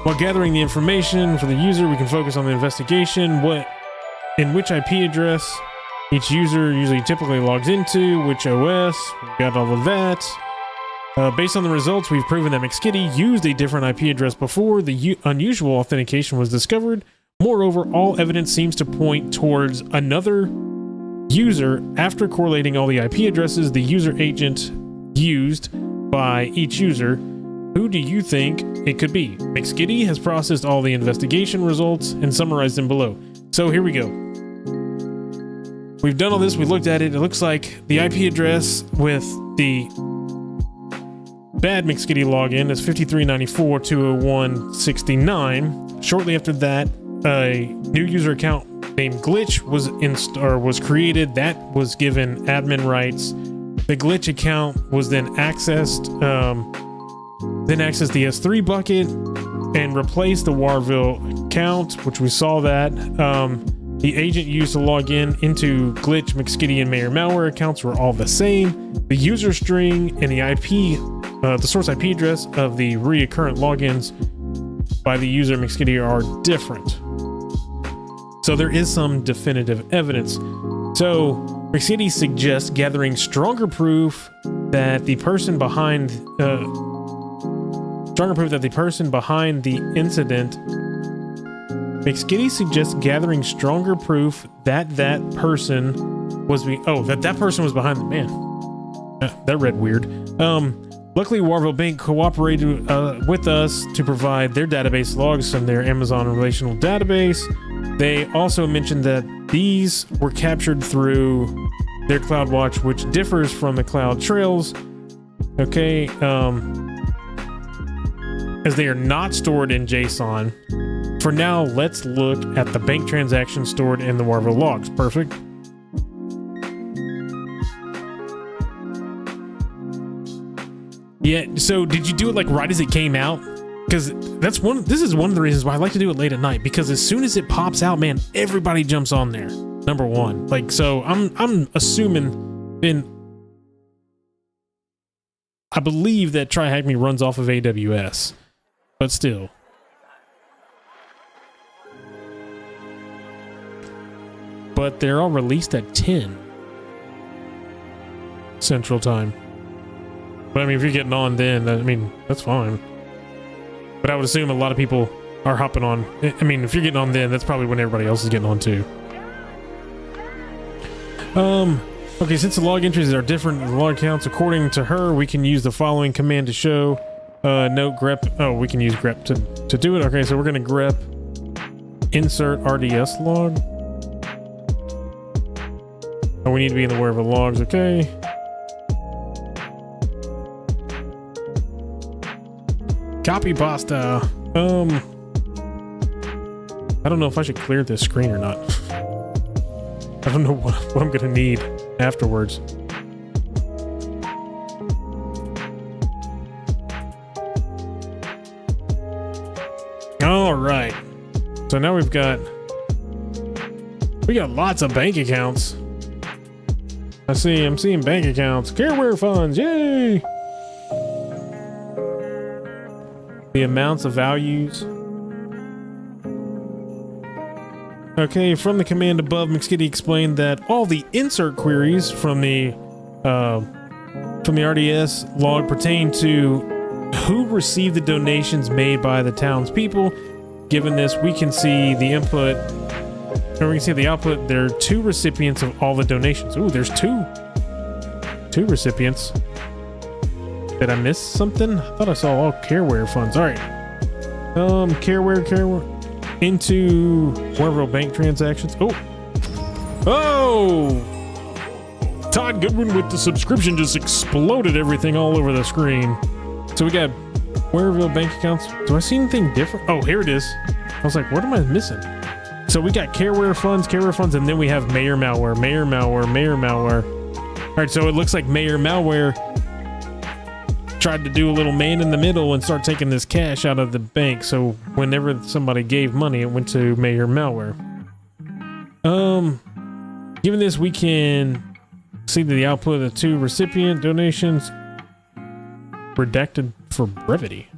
While gathering the information for the user, we can focus on the investigation. In which IP address each user typically logs into, which OS. We've got all of that. Based on the results, we've proven that McSkidy used a different IP address before the unusual authentication was discovered. Moreover, all evidence seems to point towards another user after correlating all the IP addresses the user agent used by each user. Who do you think it could be? McSkidy has processed all the investigation results and summarized them below. So here we go. We've done all this, we looked at it. It looks like the IP address with the bad McSkidy login is 5394.201.69. Shortly after that, a new user account named Glitch was created. That was given admin rights. The Glitch account was then accessed the S3 bucket and replaced the Warville account, which we saw that. The agent used to log into Glitch, McSkidy, and Mayor Malware accounts were all the same. The user string and the IP, the source IP address of the recurrent logins by the user McSkidy are different. So there is some definitive evidence. So McSkidy suggests gathering stronger proof that the person behind the incident. McSkidy suggests gathering stronger proof that that person was behind the man. That read weird. Luckily, Warville Bank cooperated with us to provide their database logs from their Amazon relational database. They also mentioned that these were captured through their CloudWatch, which differs from the CloudTrails. Okay, as they are not stored in JSON. For now, let's look at the bank transaction stored in the Warville logs. Perfect. Yeah, so did you do it like right as it came out? Because this is one of the reasons why I like to do it late at night, because as soon as it pops out, man, everybody jumps on there. Number one. Like, so I'm assuming I believe that Try Hack Me runs off of AWS, but still. But they're all released at 10 Central Time. But I mean, if you're getting on then, I mean, that's fine. But I would assume a lot of people are hopping on. I mean, if you're getting on then, that's probably when everybody else is getting on too. Okay, since the log entries are different than the log counts, according to her, we can use the following command to show. Note grep. Oh, we can use grep to do it. Okay, so we're going to grep insert RDS log. Oh, we need to be in the wherever logs. Okay. Copy pasta. I don't know if I should clear this screen or not. I don't know what I'm gonna need afterwards. All right. So now we got lots of bank accounts. I'm seeing bank accounts. Careware funds, yay! The amounts of values. Okay, from the command above, McSkidy explained that all the insert queries from the RDS log pertain to who received the donations made by the townspeople. Given this, we can see the input, or we can see the output. There are 2 recipients of all the donations. Ooh, there's two recipients. Did I miss something? I thought I saw all careware funds. All right. Careware into Warville bank transactions. Oh! Todd Goodwin with the subscription just exploded everything all over the screen. So we got Warville bank accounts. Do I see anything different? Oh, here it is. I was like, what am I missing? So we got careware funds, and then we have Mayor Malware. All right, so it looks like Mayor Malware tried to do a little man in the middle and start taking this cash out of the bank. So whenever somebody gave money, it went to Mayor Malware. Given this, we can see the output of the 2 recipient donations redacted for brevity.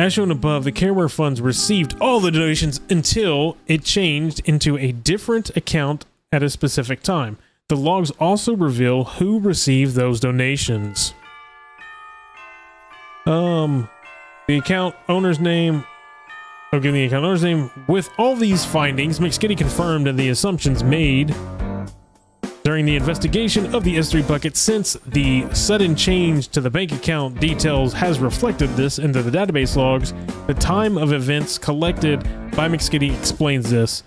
As shown above, the careware funds received all the donations until it changed into a different account at a specific time. The logs also reveal who received those donations. The account owner's name. I'll give the account owner's name. With all these findings, McSkidy confirmed that the assumptions made during the investigation of the S3 bucket, since the sudden change to the bank account details has reflected this into the database logs, the time of events collected by McSkidy explains this.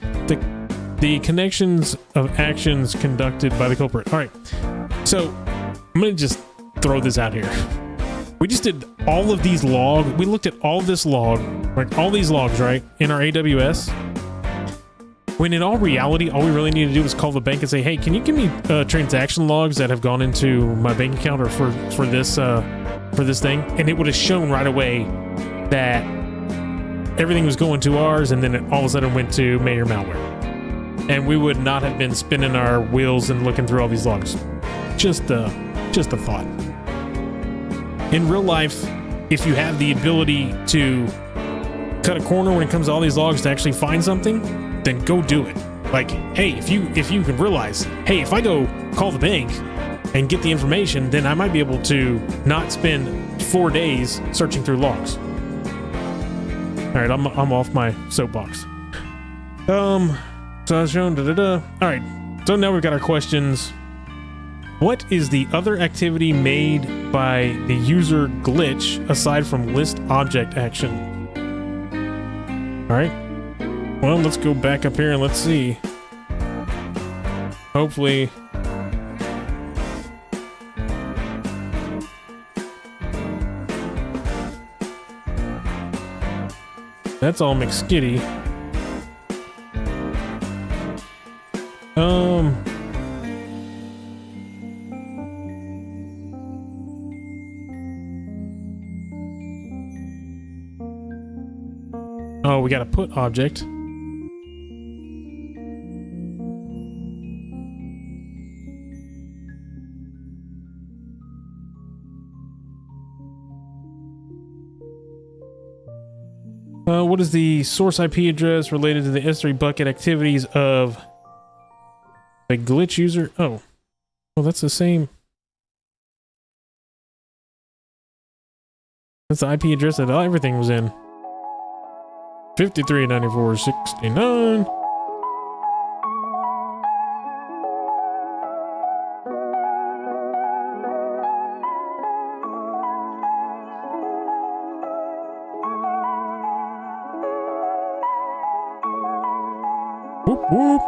The connections of actions conducted by the culprit. All right, so I'm gonna just throw this out here. We just did all of these logs. We looked at all this log, like all these logs, right, in our AWS. When in all reality, all we really need to do is call the bank and say, "Hey, can you give me transaction logs that have gone into my bank account or for this thing?" And it would have shown right away that everything was going to ours, and then it all of a sudden went to Mayor Malware. And we would not have been spinning our wheels and looking through all these logs. Just a thought. In real life, if you have the ability to cut a corner when it comes to all these logs to actually find something, then go do it. Like, hey, if you can realize, hey, if I go call the bank and get the information, then I might be able to not spend 4 days searching through logs. All right, I'm off my soapbox. So as shown, All right, so now we've got our questions. What is the other activity made by the user glitch aside from list object action? All right, well, let's go back up here and let's see. Hopefully. That's all McSkidy. Oh, we got a put object. What is the source IP address related to the S3 bucket activities of the glitch user? Oh, well, that's the same. That's the IP address that everything was in. 539469. Whoop, whoop.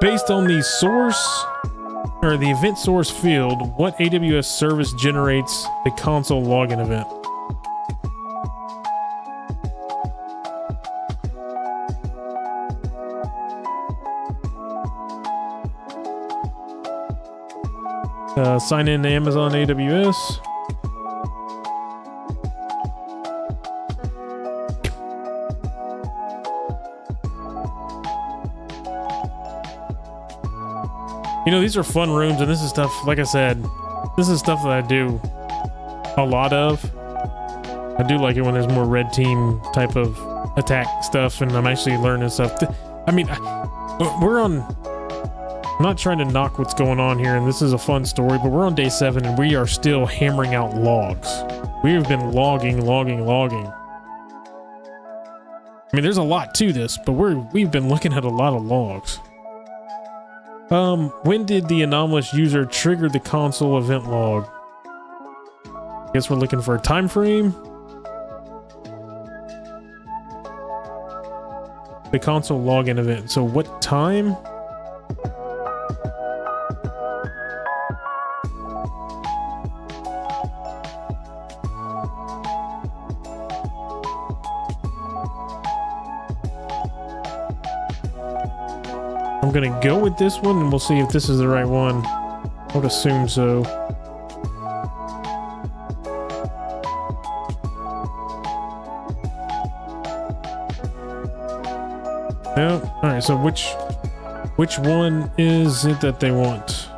Based on the source or the event source field, what AWS service generates the console login event? Sign in to Amazon AWS. You know, these are fun rooms, and this is stuff, like I said, this is stuff that I do a lot of. I do like it when there's more red team type of attack stuff, and I'm actually learning stuff. I mean, I'm not trying to knock what's going on here, and this is a fun story, but we're on day 7, and we are still hammering out logs. We have been logging. I mean, there's a lot to this, but we've been looking at a lot of logs. When did the anomalous user trigger the console event log? Guess we're looking for a time frame. The console login event. So what time? I'm gonna go with this one, and we'll see if this is the right one. I would assume so. No. All right. So which one is it that they want?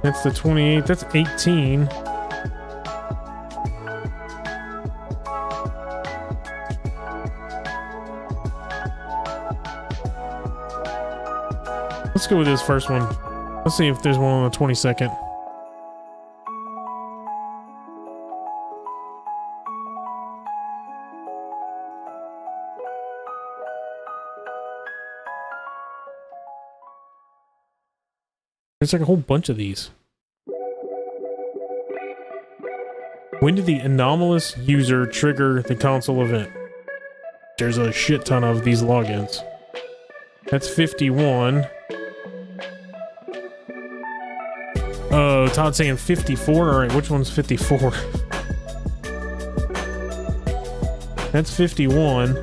That's the 28th. That's 18. Let's go with this first one. Let's see if there's one on the 22nd. There's like a whole bunch of these. When did the anomalous user trigger the console event? There's a shit ton of these logins. That's 51. Oh, Todd's saying 54. All right, which one's 54? That's 51.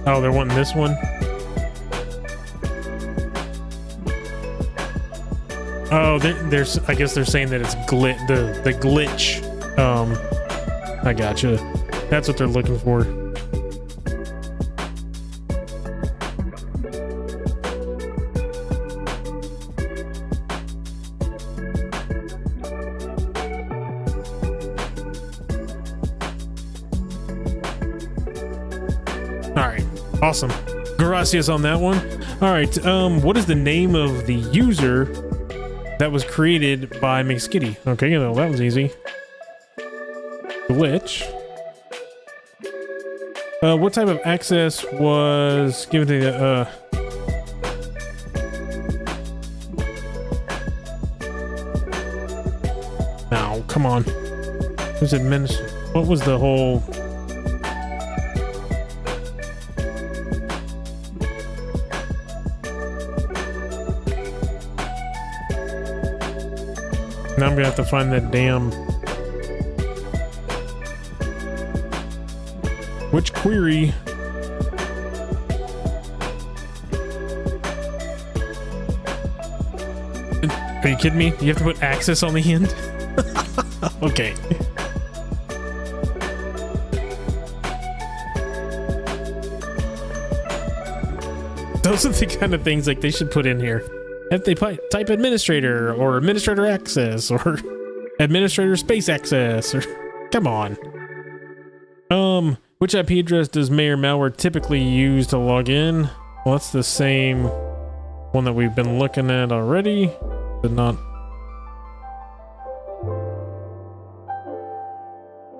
Oh, they're wanting this one? Oh, there's. I guess they're saying that it's the glitch. I gotcha. That's what they're looking for. Awesome. Gracias on that one. All right. What is the name of the user that was created by McSkidy? Okay, well, that was easy. Glitch. What type of access was given to the, No, come on. Who's what was the whole... Now I'm gonna have to find that damn... Which query? Are you kidding me? You have to put access on the end? Okay. Those are the kind of things like they should put in here. If they type administrator or administrator access or administrator space access or come on. Which IP address does Mayor Malware typically use to log in? Well, that's the same one that we've been looking at already. Did not.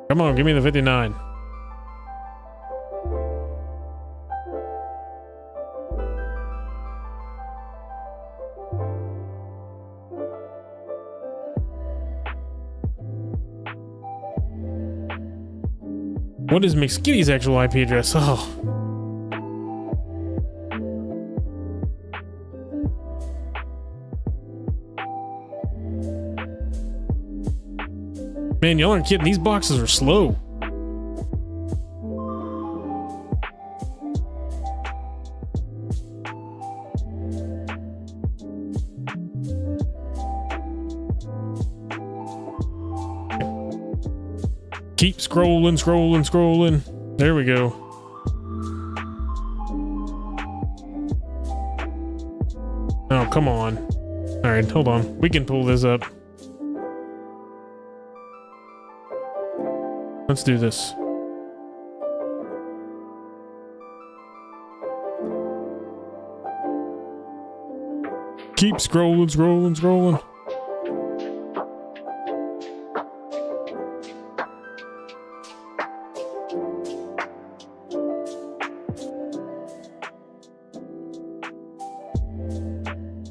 Come on, give me the 59. What is McSkidy's actual IP address? Oh. Man, y'all aren't kidding. These boxes are slow. Keep scrolling, scrolling, scrolling. There we go. Oh, come on. All right, hold on. We can pull this up. Let's do this. Keep scrolling, scrolling, scrolling.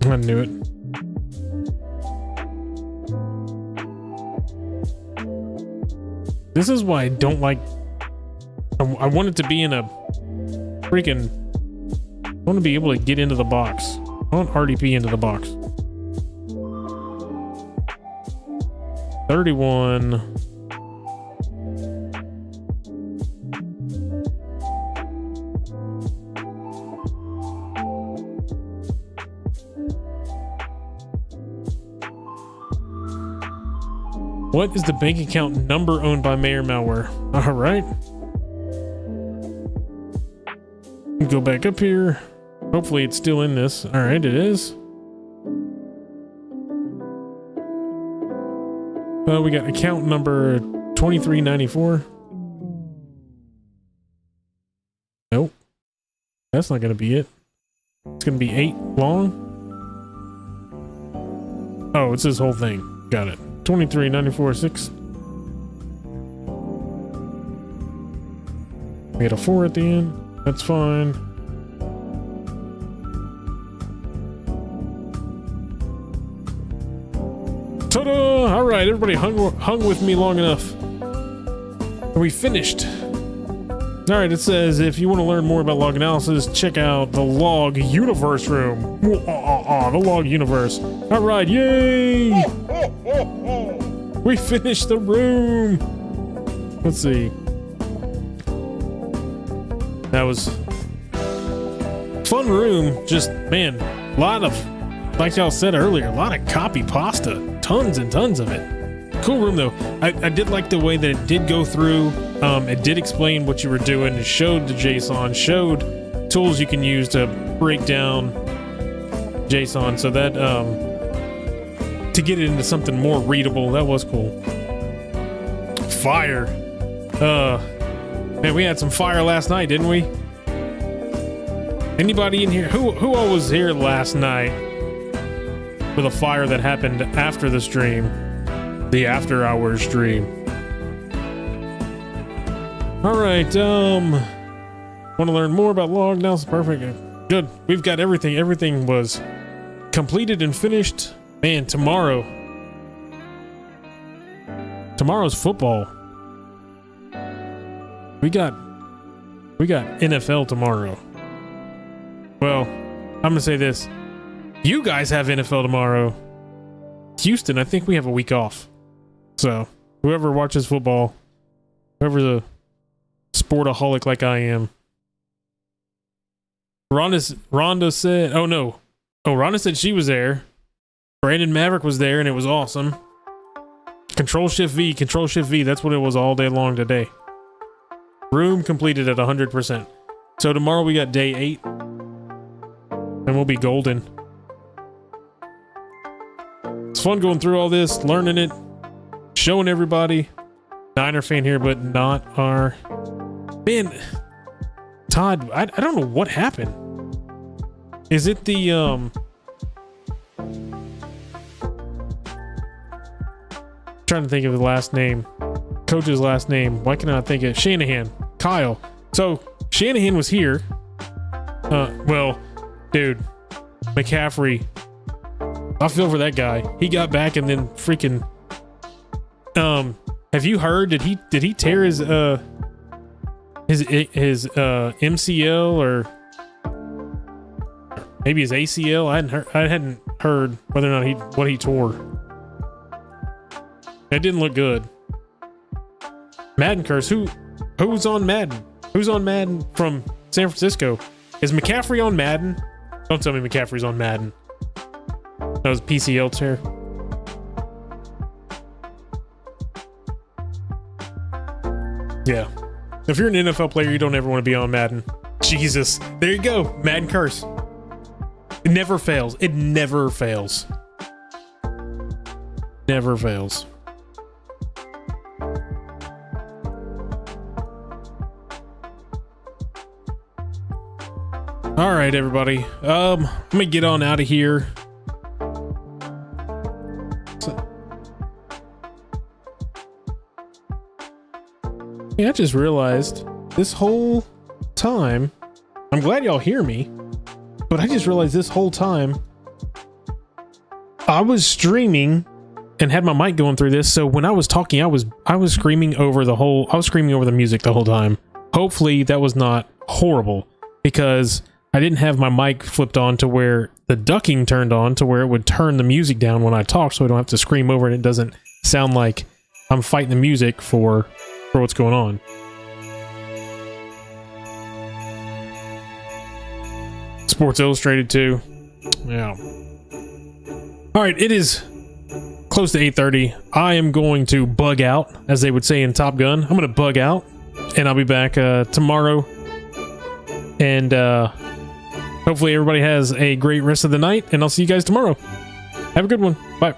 I knew it. This is why I don't like. I want it to be in a freaking. I want to be able to get into the box. I want RDP into the box. 31. What is the bank account number owned by Mayor Malware? All right. Go back up here. Hopefully it's still in this. All right, it is. We got account number 2394. Nope. That's not going to be it. It's going to be 8 long. Oh, it's this whole thing. Got it. 2394.6. We had a 4 at the end. That's fine. Ta-da! All right, everybody hung with me long enough. We finished. All right, it says if you want to learn more about log analysis, check out the log universe room. The log universe. All right, yay! We finished the room. Let's see. That was fun room. Just, man, a lot of, like y'all said earlier, a lot of copy pasta. Tons and tons of it. Cool room though. I did like the way that it did go through. It did explain what you were doing. It showed the JSON, showed tools you can use to break down JSON. So that, to get it into something more readable, that was cool. Fire. Man, we had some fire last night, didn't we? Anybody in here? Who all was here last night with a fire that happened after the stream? The after hours stream. All right, want to learn more about log analysis? Perfect. Good. We've got everything. Everything was completed and finished. Man, tomorrow's football. We got NFL tomorrow. Well, I'm gonna say this. You guys have NFL tomorrow. Houston, I think we have a week off. So, whoever watches football, whoever's a sportaholic like I am. Rhonda said, oh no. Oh, Rhonda said she was there. Brandon Maverick was there and it was awesome. Control Shift V, that's what it was all day long today. Room completed at 100%. So tomorrow we got day 8. And we'll be golden. It's fun going through all this, learning it, showing everybody. Niner fan here, but not our Man, Todd, I don't know what happened. Is it the trying to think of the last name, coach's last name. Why can I think of Shanahan? Kyle. So Shanahan was here. Well, dude, McCaffrey. I feel for that guy. He got back and then freaking. Have you heard? Did he tear his MCL or maybe his ACL? I hadn't heard whether or not what he tore. It didn't look good. Madden curse. Who's on Madden? Who's on Madden from San Francisco? Is McCaffrey on Madden? Don't tell me McCaffrey's on Madden. That was PCL tear. Yeah. If you're an NFL player, you don't ever want to be on Madden. Jesus. There you go. Madden curse. It never fails. It never fails. Never fails. All right, everybody. Let me get on out of here. Yeah, I just realized this whole time, I'm glad y'all hear me, but I just realized this whole time I was streaming and had my mic going through this. So when I was talking, I was screaming over the music the whole time. Hopefully that was not horrible, because I didn't have my mic flipped on to where the ducking turned on to where it would turn the music down when I talk, so I don't have to scream over it. It doesn't sound like I'm fighting the music for what's going on. Sports Illustrated too. Yeah. All right, it is close to 8:30. I am going to bug out, as they would say in Top Gun. I'm going to bug out, and I'll be back tomorrow. And hopefully everybody has a great rest of the night, and I'll see you guys tomorrow. Have a good one. Bye.